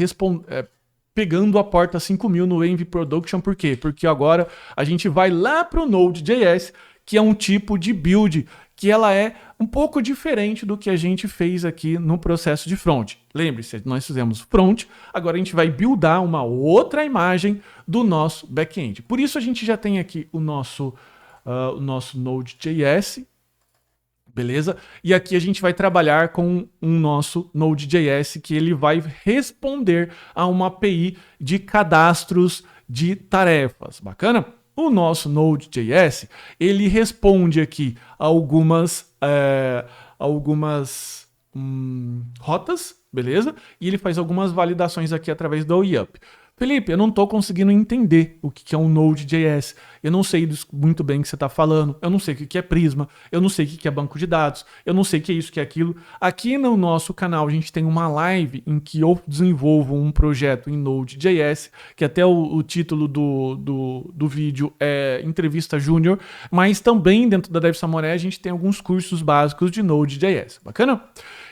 pegando a porta 5000 no Envy Production, por quê? Porque agora a gente vai lá para o Node.js, que é um tipo de build que ela é um pouco diferente do que a gente fez aqui no processo de front. Lembre-se, nós fizemos front, agora a gente vai buildar uma outra imagem do nosso back-end. Por isso a gente já tem aqui o nosso Node.js, beleza? E aqui a gente vai trabalhar com um nosso Node.js que ele vai responder a uma API de cadastros de tarefas. Bacana? O nosso Node.js, ele responde aqui algumas rotas, beleza? E ele faz algumas validações aqui através do OIUP. Felipe, eu não estou conseguindo entender o que é um Node.js. Eu não sei muito bem o que você está falando. Eu não sei o que é Prisma. Eu não sei o que é banco de dados. Eu não sei o que é isso, o que é aquilo. Aqui no nosso canal a gente tem uma live em que eu desenvolvo um projeto em Node.js, que até o título do vídeo é Entrevista Júnior, mas também dentro da Dev Samurai a gente tem alguns cursos básicos de Node.js. Bacana?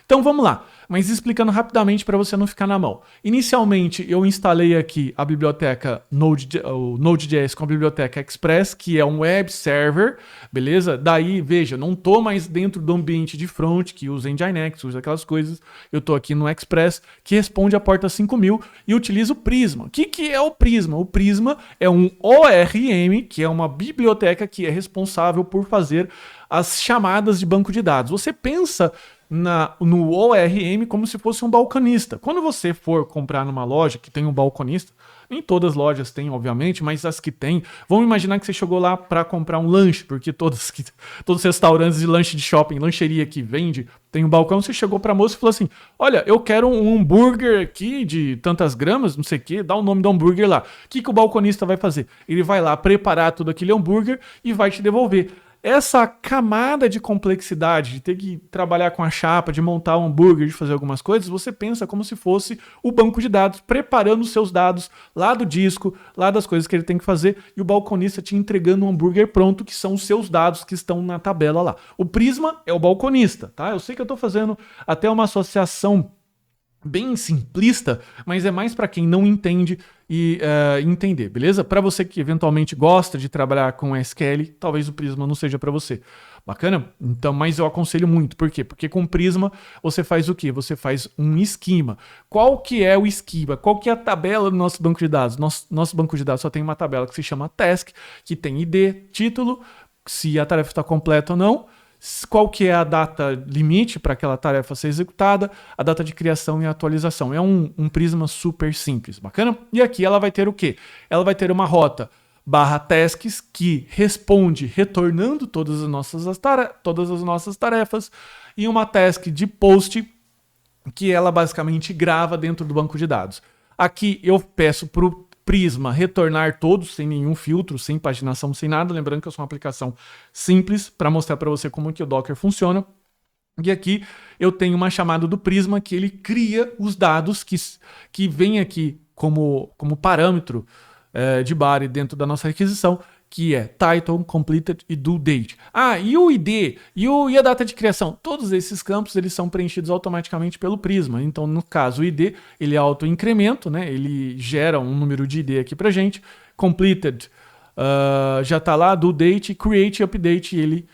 Então vamos lá, mas explicando rapidamente para você não ficar na mão. Inicialmente eu instalei aqui a biblioteca Node.js com a biblioteca Express, que é um web server, beleza? Daí, veja, não estou mais dentro do ambiente de front, que usa Nginx, usa aquelas coisas. Eu estou aqui no Express, que responde a porta 5000 e utiliza o Prisma. O que é o Prisma? O Prisma é um ORM, que é uma biblioteca que é responsável por fazer as chamadas de banco de dados. Você pensa no ORM como se fosse um balconista. Quando você for comprar numa loja que tem um balconista, nem todas as lojas têm, obviamente, mas as que têm, vamos imaginar que você chegou lá para comprar um lanche, porque todos os restaurantes de lanche de shopping, lancheria que vende, tem um balcão, você chegou para a moça e falou assim, olha, eu quero um hambúrguer aqui de tantas gramas, não sei o que, dá o nome do hambúrguer lá. O que o balconista vai fazer? Ele vai lá preparar todo aquele hambúrguer e vai te devolver. Essa camada de complexidade, de ter que trabalhar com a chapa, de montar um hambúrguer, de fazer algumas coisas, você pensa como se fosse o banco de dados, preparando os seus dados lá do disco, lá das coisas que ele tem que fazer, e o balconista te entregando um hambúrguer pronto, que são os seus dados que estão na tabela lá. O Prisma é o balconista, tá? Eu sei que eu estou fazendo até uma associação bem simplista, mas é mais para quem não entende e entender, beleza? Para você que eventualmente gosta de trabalhar com SQL, talvez o Prisma não seja para você. Bacana? Então, mas eu aconselho muito. Por quê? Porque com Prisma você faz o quê? Você faz um esquema. Qual que é o esquema? Qual que é a tabela do nosso banco de dados? Nosso banco de dados só tem uma tabela que se chama task, que tem ID, título, se a tarefa está completa ou não, qual que é a data limite para aquela tarefa ser executada, a data de criação e atualização. É um Prisma super simples, bacana? E aqui ela vai ter o quê? Ela vai ter uma rota /tasks que responde retornando todas as nossas tarefas e uma task de post que ela basicamente grava dentro do banco de dados. Aqui eu peço para o Prisma retornar todos, sem nenhum filtro, sem paginação, sem nada. Lembrando que eu sou uma aplicação simples para mostrar para você como que o Docker funciona. E aqui eu tenho uma chamada do Prisma que ele cria os dados que vem aqui como parâmetro de body dentro da nossa requisição, que é title, completed e due date. E o ID e a data de criação. Todos esses campos eles são preenchidos automaticamente pelo Prisma. Então, no caso, o ID ele é auto-incremento, né? Ele gera um número de ID aqui pra gente. Completed já está lá, due date, create e update,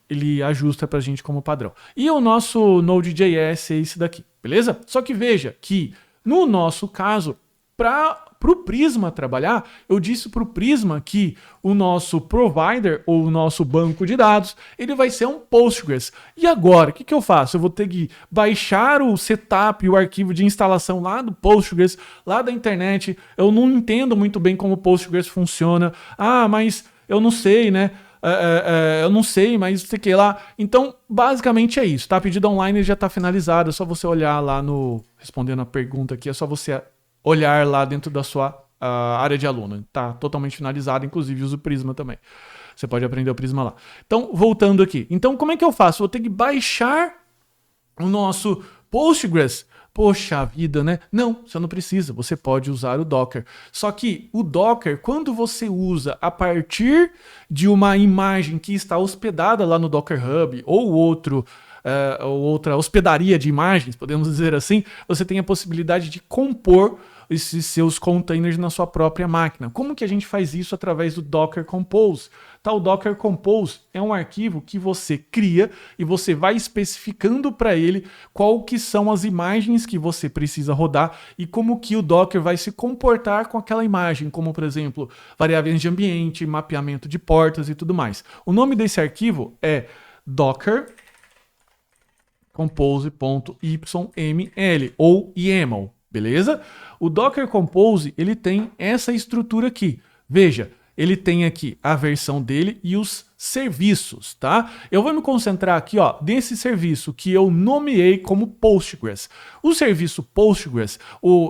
ele ajusta pra gente como padrão. E o nosso Node.js é esse daqui, beleza? Só que veja que, no nosso caso, Para o Prisma trabalhar, eu disse para o Prisma que o nosso provider, ou o nosso banco de dados, ele vai ser um Postgres. E agora, o que eu faço? Eu vou ter que baixar o setup, o arquivo de instalação lá do Postgres, lá da internet. Eu não entendo muito bem como o Postgres funciona. Ah, mas eu não sei, né? Eu não sei, mas sei que lá. Então, basicamente é isso, tá? A pedida online já está finalizada, é só você olhar lá no... Respondendo a pergunta aqui, é só você olhar lá dentro da sua área de aluno. Tá totalmente finalizado, inclusive usa o Prisma também. Você pode aprender o Prisma lá. Então, voltando aqui. Então, como é que eu faço? Vou ter que baixar o nosso Postgres. Poxa vida, né? Não, você não precisa. Você pode usar o Docker. Só que o Docker, quando você usa a partir de uma imagem que está hospedada lá no Docker Hub ou outra hospedaria de imagens, podemos dizer assim, você tem a possibilidade de compor esses seus containers na sua própria máquina. Como que a gente faz isso? Através do Docker Compose. O Docker Compose é um arquivo que você cria e você vai especificando para ele qual que são as imagens que você precisa rodar e como que o Docker vai se comportar com aquela imagem, como por exemplo, variáveis de ambiente, mapeamento de portas e tudo mais. O nome desse arquivo é Docker compose.yml ou YAML, beleza? O Docker Compose, ele tem essa estrutura aqui. Veja, ele tem aqui a versão dele e os serviços, tá? Eu vou me concentrar aqui, ó, desse serviço que eu nomeei como Postgres. O serviço Postgres,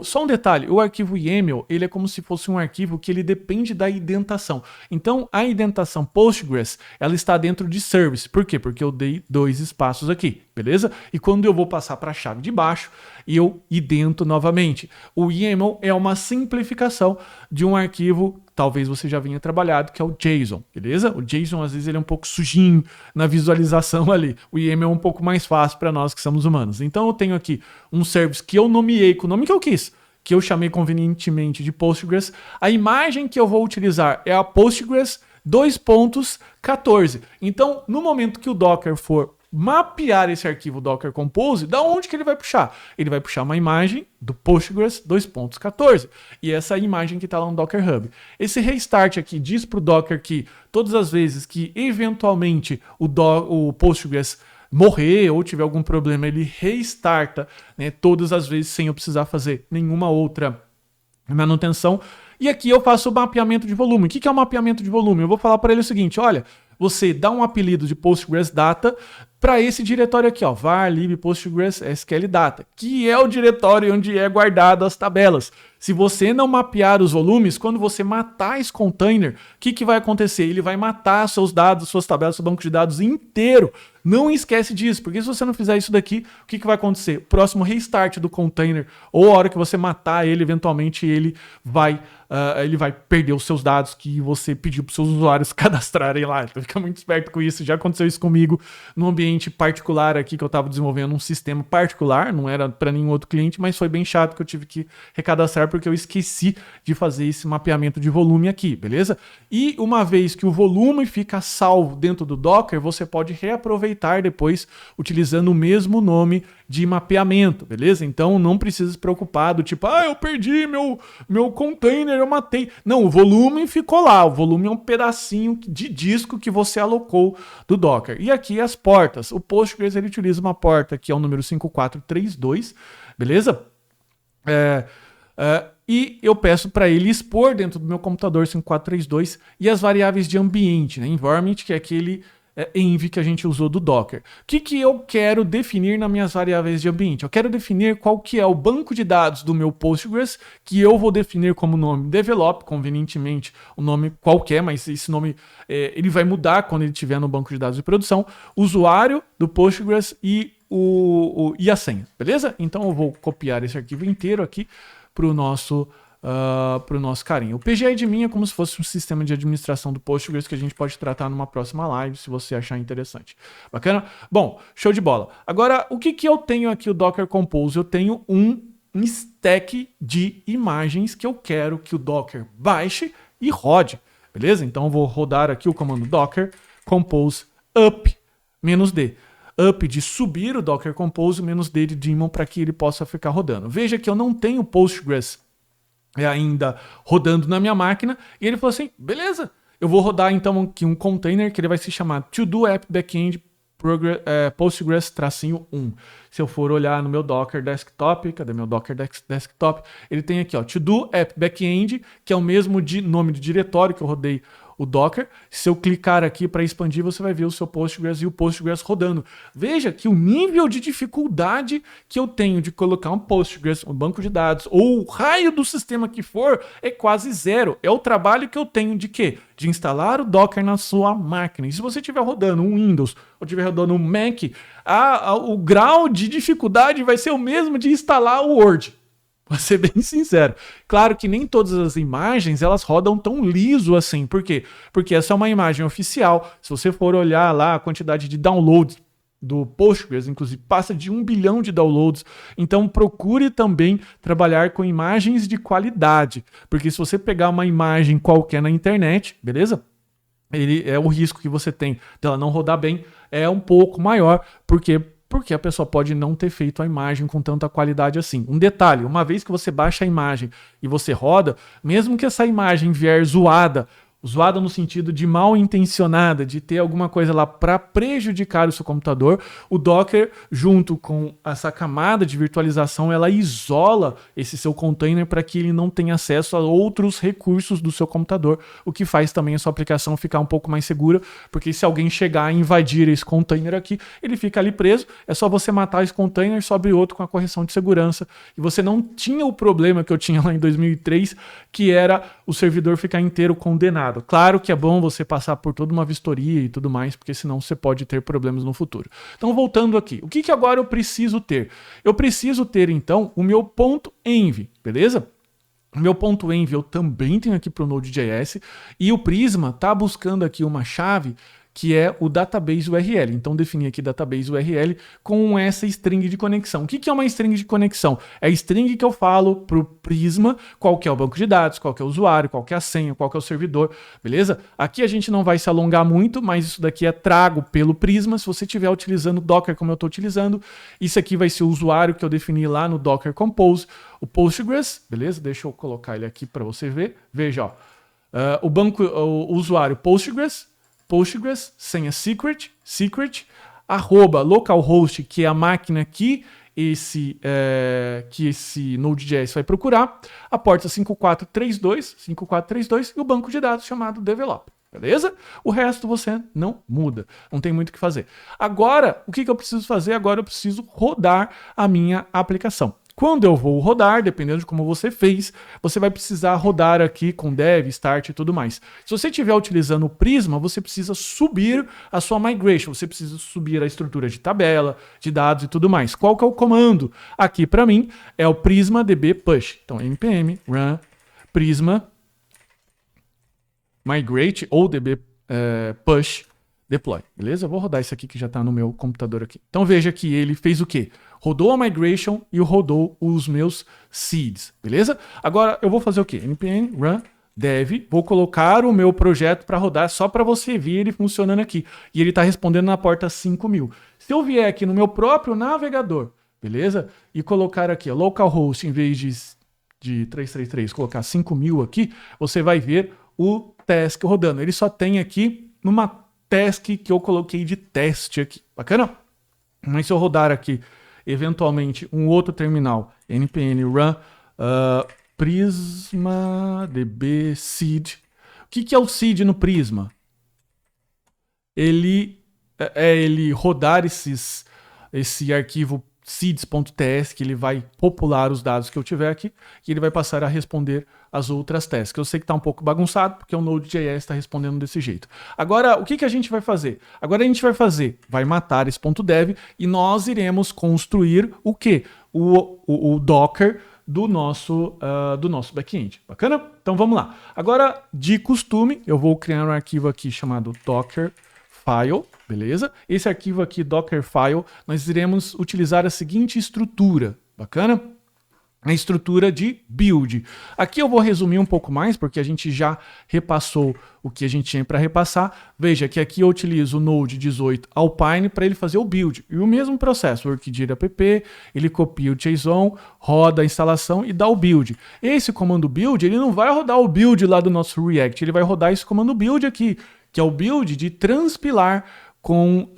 só um detalhe, o arquivo YAML, ele é como se fosse um arquivo que ele depende da indentação. Então, a indentação Postgres, ela está dentro de service. Por quê? Porque eu dei 2 espaços aqui, beleza? E quando eu vou passar para a chave de baixo, eu idento novamente. O YAML é uma simplificação de um arquivo, talvez você já venha trabalhado, que é o JSON, beleza? O JSON, às vezes, ele é um pouco sujinho na visualização ali. O YAML é um pouco mais fácil para nós que somos humanos. Então, eu tenho aqui um service que eu nomeei com o nome que eu quis, que eu chamei convenientemente de Postgres. A imagem que eu vou utilizar é a Postgres 2.14. Então, no momento que o Docker for mapear esse arquivo Docker Compose, da onde que ele vai puxar? Ele vai puxar uma imagem do Postgres 2.14 e essa imagem que está lá no Docker Hub. Esse restart aqui diz para o Docker que todas as vezes que eventualmente o Postgres morrer ou tiver algum problema, ele restarta, né, todas as vezes sem eu precisar fazer nenhuma outra manutenção. E aqui eu faço o mapeamento de volume. O que é o mapeamento de volume? Eu vou falar para ele o seguinte, olha, você dá um apelido de Postgres Data para esse diretório aqui, ó, var lib Postgres SQL Data, que é o diretório onde é guardado as tabelas. Se você não mapear os volumes, quando você matar esse container, o que vai acontecer? Ele vai matar seus dados, suas tabelas, seu banco de dados inteiro. Não esquece disso, porque se você não fizer isso daqui, o que vai acontecer? Próximo restart do container, ou a hora que você matar ele, eventualmente ele vai perder os seus dados que você pediu para os seus usuários cadastrarem lá. Então fica muito esperto com isso. Já aconteceu isso comigo num ambiente particular aqui, que eu estava desenvolvendo um sistema particular, não era para nenhum outro cliente, mas foi bem chato que eu tive que recadastrar porque eu esqueci de fazer esse mapeamento de volume aqui, beleza? E uma vez que o volume fica salvo dentro do Docker, você pode reaproveitar depois utilizando o mesmo nome de mapeamento, beleza? Então não precisa se preocupar do tipo, eu perdi meu container, eu matei. Não, o volume ficou lá, o volume é um pedacinho de disco que você alocou do Docker. E aqui as portas, o Postgres ele utiliza uma porta que é o número 5432, beleza? E eu peço para ele expor dentro do meu computador 5432 e as variáveis de ambiente, né? Environment, que é aquele env que a gente usou do Docker. O que eu quero definir nas minhas variáveis de ambiente? Eu quero definir qual que é o banco de dados do meu Postgres, que eu vou definir como nome develop, convenientemente um nome qualquer, mas esse nome ele vai mudar quando ele estiver no banco de dados de produção, usuário do Postgres e a senha, beleza? Então eu vou copiar esse arquivo inteiro aqui para o nosso carinho. O PGAdmin é como se fosse um sistema de administração do Postgres que a gente pode tratar numa próxima live, se você achar interessante. Bacana? Bom, show de bola. Agora, o que eu tenho aqui o Docker Compose? Eu tenho um stack de imagens que eu quero que o Docker baixe e rode, beleza? Então eu vou rodar aqui o comando Docker Compose up -d. Up de subir o Docker Compose, -d de daemon para que ele possa ficar rodando. Veja que eu não tenho Postgres ainda rodando na minha máquina, e ele falou assim, beleza, eu vou rodar então aqui um container que ele vai se chamar To-Do App Backend Postgres-1. Se eu for olhar no meu Docker Desktop, cadê meu Docker Desktop? Ele tem aqui, ó, To-Do App Backend, que é o mesmo nome do diretório que eu rodei o Docker. Se eu clicar aqui para expandir, você vai ver o seu Postgres e o Postgres rodando. Veja que o nível de dificuldade que eu tenho de colocar um Postgres, um banco de dados, ou o raio do sistema que for, é quase zero. É o trabalho que eu tenho de quê? De instalar o Docker na sua máquina. E se você estiver rodando um Windows ou estiver rodando um Mac, o grau de dificuldade vai ser o mesmo de instalar o Word. Vou ser bem sincero. Claro que nem todas as imagens elas rodam tão liso assim. Por quê? Porque essa é uma imagem oficial. Se você for olhar lá a quantidade de downloads do Postgres, inclusive passa de 1 bilhão de downloads. Então procure também trabalhar com imagens de qualidade. Porque se você pegar uma imagem qualquer na internet, beleza? O risco que você tem dela não rodar bem é um pouco maior. Porque a pessoa pode não ter feito a imagem com tanta qualidade assim. Um detalhe, uma vez que você baixa a imagem e você roda, mesmo que essa imagem vier zoada no sentido de mal intencionada, de ter alguma coisa lá para prejudicar o seu computador, o Docker, junto com essa camada de virtualização, ela isola esse seu container para que ele não tenha acesso a outros recursos do seu computador, o que faz também a sua aplicação ficar um pouco mais segura, porque se alguém chegar a invadir esse container aqui, ele fica ali preso, é só você matar esse container, sobe outro com a correção de segurança, e você não tinha o problema que eu tinha lá em 2003, que era o servidor ficar inteiro condenado. Claro que é bom você passar por toda uma vistoria e tudo mais, porque senão você pode ter problemas no futuro. Então, voltando aqui, o que agora eu preciso ter? Eu preciso ter, então, o meu .env, beleza? O meu .env eu também tenho aqui para o Node.js e o Prisma está buscando aqui uma chave que é o database URL. Então, defini aqui database URL com essa string de conexão. O que é uma string de conexão? É a string que eu falo para o Prisma, qual que é o banco de dados, qual que é o usuário, qual que é a senha, qual que é o servidor, beleza? Aqui a gente não vai se alongar muito, mas isso daqui é trago pelo Prisma. Se você estiver utilizando o Docker como eu estou utilizando, isso aqui vai ser o usuário que eu defini lá no Docker Compose, o Postgres, beleza? Deixa eu colocar ele aqui para você ver. Veja, ó, o usuário Postgres, senha secret, arroba localhost, que é a máquina que esse Node.js vai procurar, a porta 5432 e o banco de dados chamado develop. Beleza? O resto você não muda. Não tem muito o que fazer. Agora, o que eu preciso fazer? Agora eu preciso rodar a minha aplicação. Quando eu vou rodar, dependendo de como você fez, você vai precisar rodar aqui com dev, start e tudo mais. Se você estiver utilizando o Prisma, você precisa subir a sua migration, você precisa subir a estrutura de tabela, de dados e tudo mais. Qual que é o comando? Aqui para mim é o Prisma DB Push. Então npm run Prisma migrate ou DB push deploy, beleza? Eu vou rodar isso aqui que já está no meu computador aqui. Então veja que ele fez o quê? Rodou a migration e rodou os meus seeds, beleza? Agora eu vou fazer o quê? npm run dev, vou colocar o meu projeto para rodar só para você ver ele funcionando aqui. E ele está respondendo na porta 5000. Se eu vier aqui no meu próprio navegador, beleza? E colocar aqui ó, localhost em vez de 333, colocar 5000 aqui, você vai ver o task rodando. Ele só tem aqui numa task que eu coloquei de teste aqui. Bacana? Mas se eu rodar aqui, eventualmente, um outro terminal, npm run prisma db seed. O que é o seed no Prisma? Ele rodar esse arquivo seeds.ts, que ele vai popular os dados que eu tiver aqui, e ele vai passar a responder as outras tasks. Eu sei que está um pouco bagunçado, porque o Node.js está respondendo desse jeito. Agora, o que a gente vai fazer? Agora a gente vai matar esse .dev e nós iremos construir o quê? O Docker do nosso back-end. Bacana? Então vamos lá. Agora, de costume, eu vou criar um arquivo aqui chamado Dockerfile, beleza? Esse arquivo aqui, Dockerfile, nós iremos utilizar a seguinte estrutura. Bacana? a estrutura de build. Aqui eu vou resumir um pouco mais, porque a gente já repassou o que a gente tinha para repassar. Veja que aqui eu utilizo o Node 18 Alpine para ele fazer o build. E o mesmo processo, o workdir app, ele copia o JSON, roda a instalação e dá o build. Esse comando build, ele não vai rodar o build lá do nosso React, ele vai rodar esse comando build aqui, que é o build de transpilar com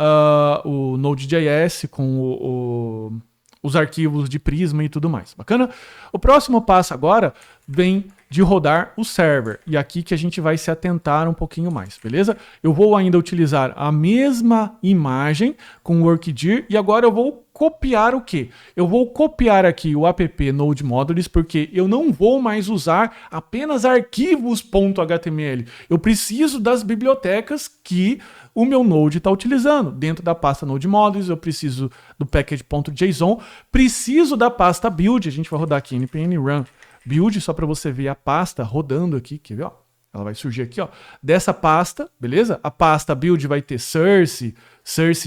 o Node.js, com os arquivos de Prisma e tudo mais. Bacana? O próximo passo agora vem de rodar o server. E aqui que a gente vai se atentar um pouquinho mais, beleza? Eu vou ainda utilizar a mesma imagem com o workdir e agora eu vou copiar o quê? Eu vou copiar aqui o app Node Modules porque eu não vou mais usar apenas arquivos.html. Eu preciso das bibliotecas que o meu Node está utilizando. Dentro da pasta Node Modules, eu preciso do package.json, preciso da pasta build, a gente vai rodar aqui npm run build, só para você ver a pasta rodando aqui, quer ver, ó? Ela vai surgir aqui, ó, dessa pasta, beleza? A pasta build vai ter source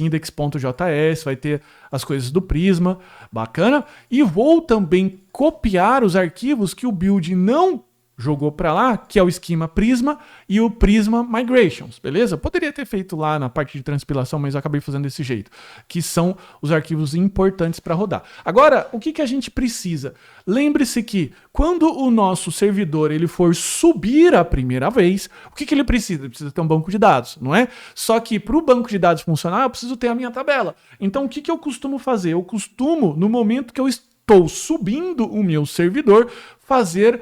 index.js, vai ter as coisas do Prisma, bacana? E vou também copiar os arquivos que o build não jogou para lá, que é o esquema Prisma e o Prisma Migrations, beleza? Poderia ter feito lá na parte de transpilação, mas eu acabei fazendo desse jeito, que são os arquivos importantes para rodar. Agora, o que a gente precisa? Lembre-se que quando o nosso servidor ele for subir a primeira vez, o que ele precisa? Ele precisa ter um banco de dados, não é? Só que para o banco de dados funcionar, eu preciso ter a minha tabela. Então, o que eu costumo fazer? Eu costumo, no momento que eu estou subindo o meu servidor, fazer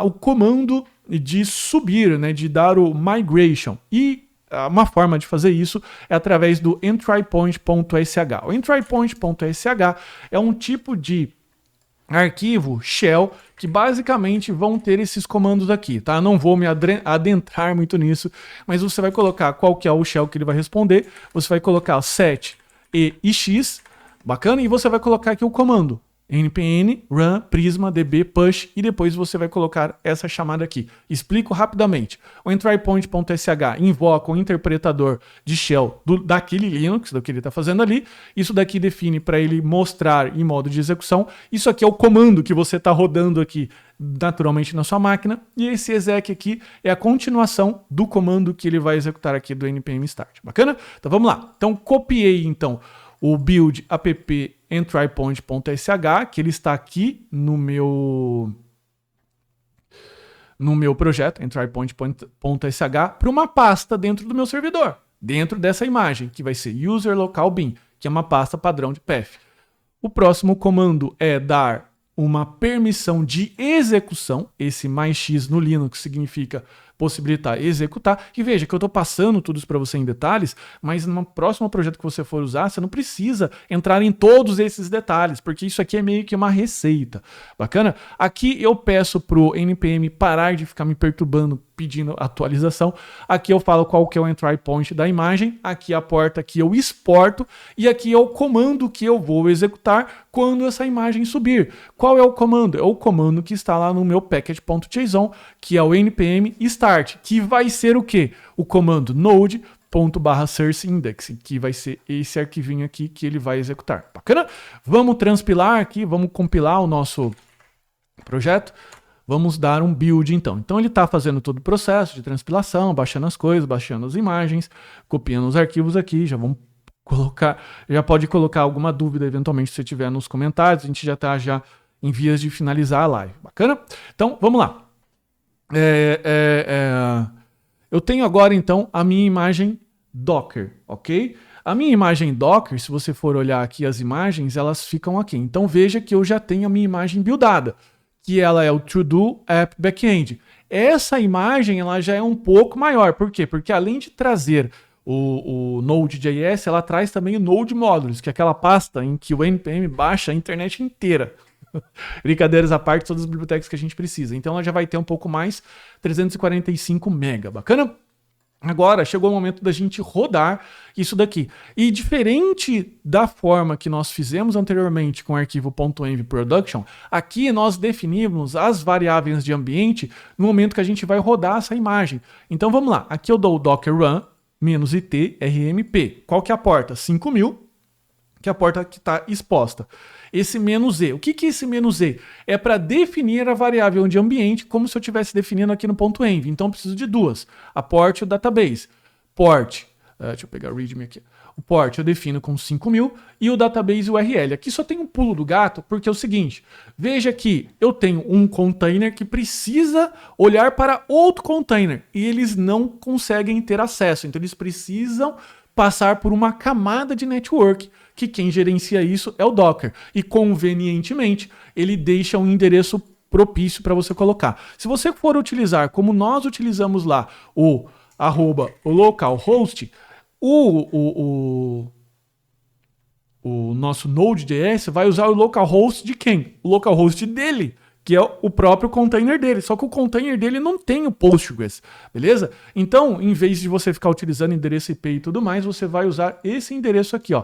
o comando de subir, né, de dar o migration. E uma forma de fazer isso é através do entrypoint.sh. O entrypoint.sh é um tipo de arquivo shell que basicamente vão ter esses comandos aqui, tá? Não vou me adentrar muito nisso, mas você vai colocar qual que é o shell que ele vai responder, você vai colocar set ix, bacana, e você vai colocar aqui o comando npm run prisma db push e depois você vai colocar essa chamada aqui. Explico rapidamente. O entrypoint.sh invoca o interpretador de shell daquele Linux, do que ele está fazendo ali. Isso daqui define para ele mostrar em modo de execução. Isso aqui é o comando que você está rodando aqui naturalmente na sua máquina. E esse exec aqui é a continuação do comando que ele vai executar aqui do npm start. Bacana? Então vamos lá. Então copiei então o build app entrypoint.sh, que ele está aqui no meu projeto, entrypoint.sh, para uma pasta dentro do meu servidor, dentro dessa imagem, que vai ser user local bin, que é uma pasta padrão de path. O próximo comando é dar uma permissão de execução, esse mais x no Linux significa possibilitar executar. E veja que eu estou passando tudo isso para você em detalhes, mas no próximo projeto que você for usar, você não precisa entrar em todos esses detalhes, porque isso aqui é meio que uma receita. Bacana? Aqui eu peço pro npm parar de ficar me perturbando pedindo atualização. Aqui eu falo qual que é o entry point da imagem, aqui a porta que eu exporto e aqui é o comando que eu vou executar quando essa imagem subir. Qual é o comando? É o comando que está lá no meu package.json, que é o npm start, que vai ser o quê? O comando node./source_index, que vai ser esse arquivinho aqui que ele vai executar. Bacana? Vamos transpilar aqui, vamos compilar o nosso projeto. Vamos dar um build então. Então ele está fazendo todo o processo de transpilação, baixando as coisas, baixando as imagens, copiando os arquivos aqui. Já vamos colocar, já pode colocar alguma dúvida eventualmente se você tiver nos comentários. A gente já está em vias de finalizar a live. Bacana? Então vamos lá. Eu tenho agora então a minha imagem Docker, ok? A minha imagem Docker, se você for olhar aqui as imagens, elas ficam aqui. Então veja que eu já tenho a minha imagem buildada, que ela é o To-Do App Backend. Essa imagem ela já é um pouco maior. Por quê? Porque além de trazer o Node.js, ela traz também o Node Modules, que é aquela pasta em que o npm baixa a internet inteira. Brincadeiras à parte, todas as bibliotecas que a gente precisa. Então ela já vai ter um pouco mais, 345 MB. Bacana? Agora chegou o momento da gente rodar isso daqui. E diferente da forma que nós fizemos anteriormente com o arquivo .env production, aqui nós definimos as variáveis de ambiente no momento que a gente vai rodar essa imagem. Então vamos lá. Aqui eu dou o docker run -it rmp. Qual que é a porta? 5000. que é a porta que está exposta. Esse "-e", o que é esse "-e"? É para definir a variável de ambiente como se eu estivesse definindo aqui no ponto .env. Então eu preciso de duas, a port e o database. Port, deixa eu pegar o readme aqui. O port eu defino com 5000 e o database URL. Aqui só tem um pulo do gato, porque é o seguinte, veja que eu tenho um container que precisa olhar para outro container e eles não conseguem ter acesso, então eles precisam passar por uma camada de network, que quem gerencia isso é o Docker. E convenientemente, ele deixa um endereço propício para você colocar. Se você for utilizar, como nós utilizamos lá, o @localhost, o nosso Node.js vai usar o localhost de quem? O localhost dele, que é o próprio container dele. Só que o container dele não tem o Postgres, beleza? Então, em vez de você ficar utilizando endereço IP e tudo mais, você vai usar esse endereço aqui, ó.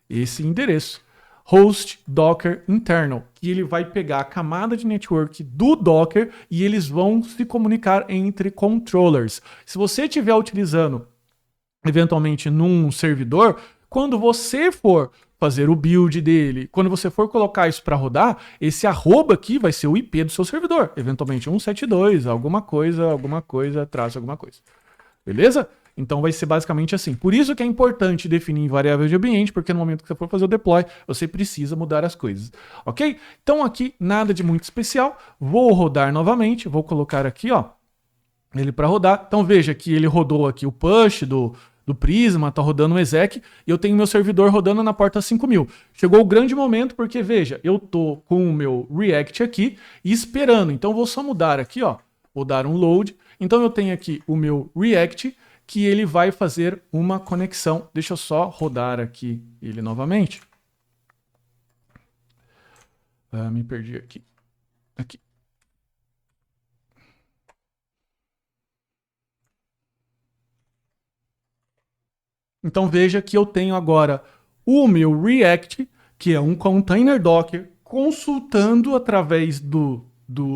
Esse endereço, host docker internal, que ele vai pegar a camada de network do Docker e eles vão se comunicar entre controllers. Se você estiver utilizando eventualmente num servidor, quando você for fazer o build dele, quando você for colocar isso para rodar, esse arroba aqui vai ser o IP do seu servidor, eventualmente 172, alguma coisa, traço alguma coisa. Beleza? Então vai ser basicamente assim. Por isso que é importante definir variável de ambiente, porque no momento que você for fazer o deploy, você precisa mudar as coisas. Ok? Então aqui nada de muito especial. Vou rodar novamente, vou colocar aqui, ó, ele para rodar. Então veja que ele rodou aqui o push do Prisma, tá rodando o exec, e eu tenho meu servidor rodando na porta 5000. Chegou o grande momento, porque veja, eu tô com o meu React aqui e esperando. Então vou só mudar aqui, ó, vou dar um load. Então eu tenho aqui o meu React, que ele vai fazer uma conexão. Deixa eu só rodar aqui ele novamente. Me perdi aqui. Aqui. Então veja que eu tenho agora o meu React, que é um container Docker, consultando através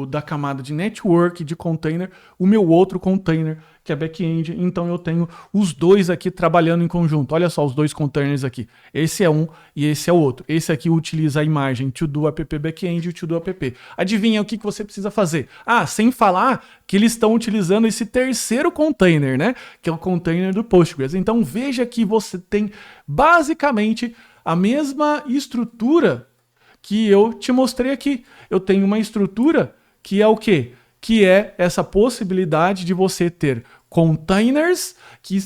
da camada de network de container o meu outro container, que é back-end. Então eu tenho os dois aqui trabalhando em conjunto. Olha só os dois containers aqui. Esse é um e esse é o outro. Esse aqui utiliza a imagem to-do app back-end e o to-do app. Adivinha o que você precisa fazer? Sem falar que eles estão utilizando esse terceiro container, né? Que é o container do Postgres. Então veja que você tem basicamente a mesma estrutura que eu te mostrei aqui. Eu tenho uma estrutura que é o quê? Que é essa possibilidade de você ter containers que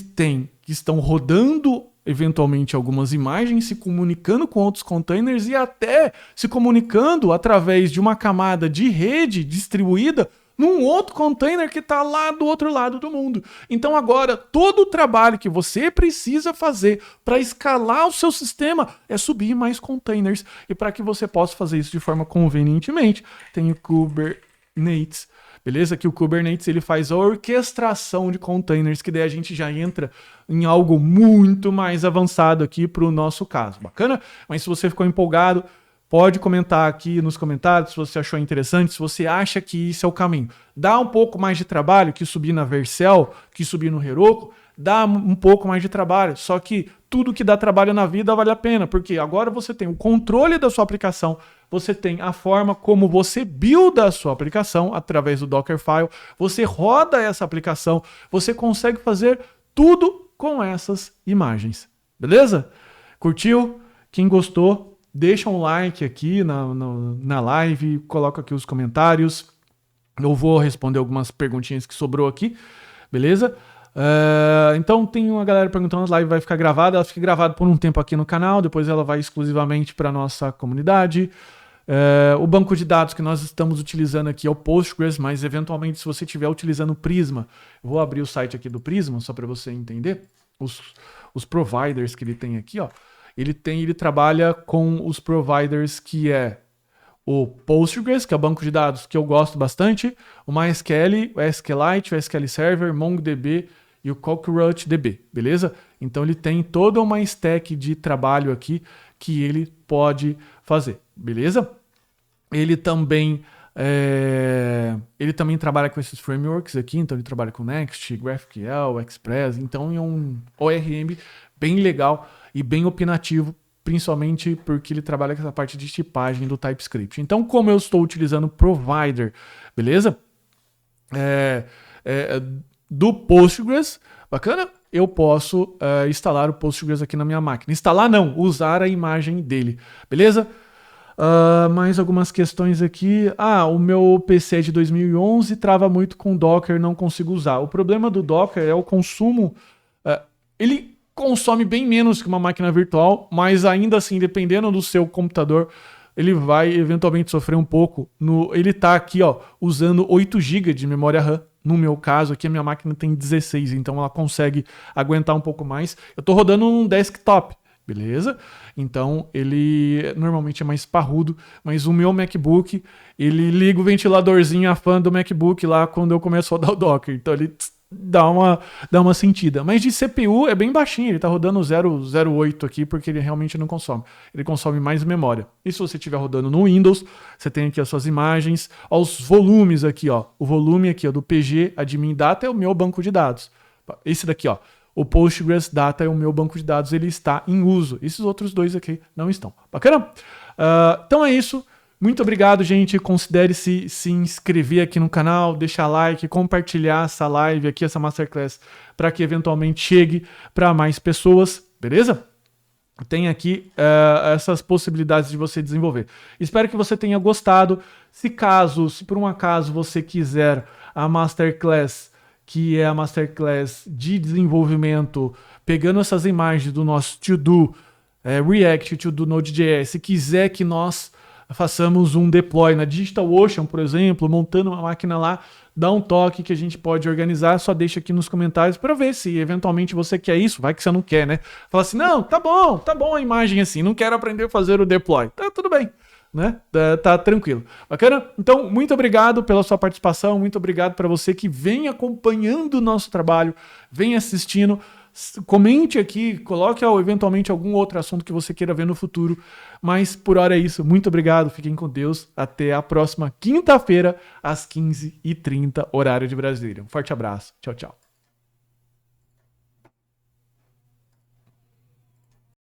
estão rodando eventualmente algumas imagens, se comunicando com outros containers e até se comunicando através de uma camada de rede distribuída num outro container que está lá do outro lado do mundo. Então agora, todo o trabalho que você precisa fazer para escalar o seu sistema é subir mais containers. E para que você possa fazer isso de forma convenientemente, tem o Kubernetes. Beleza? Que o Kubernetes ele faz a orquestração de containers, que daí a gente já entra em algo muito mais avançado aqui para o nosso caso. Bacana? Mas se você ficou empolgado, pode comentar aqui nos comentários se você achou interessante, se você acha que isso é o caminho. Dá um pouco mais de trabalho que subir na Vercel, que subir no Heroku, dá um pouco mais de trabalho, só que tudo que dá trabalho na vida vale a pena, porque agora você tem o controle da sua aplicação, você tem a forma como você builda a sua aplicação através do Dockerfile, você roda essa aplicação, você consegue fazer tudo com essas imagens. Beleza? Curtiu? Quem gostou? Deixa um like aqui na live, coloca aqui os comentários. Eu vou responder algumas perguntinhas que sobrou aqui, beleza? Então tem uma galera perguntando, a live vai ficar gravada, ela fica gravada por um tempo aqui no canal, depois ela vai exclusivamente para a nossa comunidade. O banco de dados que nós estamos utilizando aqui é o Postgres, mas eventualmente se você estiver utilizando o Prisma, eu vou abrir o site aqui do Prisma, só para você entender, os providers que ele tem aqui, ó. Ele trabalha com os providers que é o Postgres, que é o banco de dados que eu gosto bastante, o MySQL, o SQLite, o SQL Server, MongoDB e o CockroachDB, beleza? Então ele tem toda uma stack de trabalho aqui que ele pode fazer, beleza? Ele também trabalha com esses frameworks aqui, então ele trabalha com Next, GraphQL, Express, então é um ORM bem legal e bem opinativo, principalmente porque ele trabalha com essa parte de tipagem do TypeScript. Então, como eu estou utilizando o provider, beleza? Do Postgres, bacana? Eu posso instalar o Postgres aqui na minha máquina. Instalar não, usar a imagem dele, beleza? Mais algumas questões aqui. O meu PC é de 2011, trava muito com Docker, não consigo usar. O problema do Docker é o consumo. Ele consome bem menos que uma máquina virtual, mas ainda assim, dependendo do seu computador, ele vai eventualmente sofrer um pouco. Ele está aqui usando 8 GB de memória RAM. No meu caso, aqui a minha máquina tem 16, então ela consegue aguentar um pouco mais. Eu estou rodando um desktop, beleza? Então ele normalmente é mais parrudo, mas o meu MacBook, ele liga o ventiladorzinho a fã do MacBook lá quando eu começo a rodar o Docker. Então ele dá uma sentida. Mas de CPU é bem baixinho, ele tá rodando 0,08 aqui porque ele realmente não consome. Ele consome mais memória. E se você estiver rodando no Windows, você tem aqui as suas imagens, os volumes aqui, ó. O volume aqui, ó, do PG Admin Data é o meu banco de dados. Esse daqui, ó. O Postgres Data é o meu banco de dados, ele está em uso. Esses outros dois aqui não estão. Bacana? Então é isso. Muito obrigado, gente. Considere se inscrever aqui no canal, deixar like, compartilhar essa live aqui, essa Masterclass, para que eventualmente chegue para mais pessoas, beleza? Tem aqui essas possibilidades de você desenvolver. Espero que você tenha gostado. Se por um acaso você quiser a Masterclass, que é a Masterclass de desenvolvimento, pegando essas imagens do nosso To-Do, React, To-Do Node.js, se quiser que nós façamos um deploy na DigitalOcean, por exemplo, montando uma máquina lá, dá um toque que a gente pode organizar, só deixa aqui nos comentários para ver se eventualmente você quer isso, vai que você não quer, né? Fala assim, não, tá bom a imagem assim, não quero aprender a fazer o deploy. Tá tudo bem, né? Tá tranquilo. Bacana? Então, muito obrigado pela sua participação, muito obrigado para você que vem acompanhando o nosso trabalho, vem assistindo. Comente aqui, coloque eventualmente algum outro assunto que você queira ver no futuro. Mas por hora é isso. Muito obrigado, fiquem com Deus. Até a próxima quinta-feira, às 15h30, horário de Brasília. Um forte abraço. Tchau, tchau.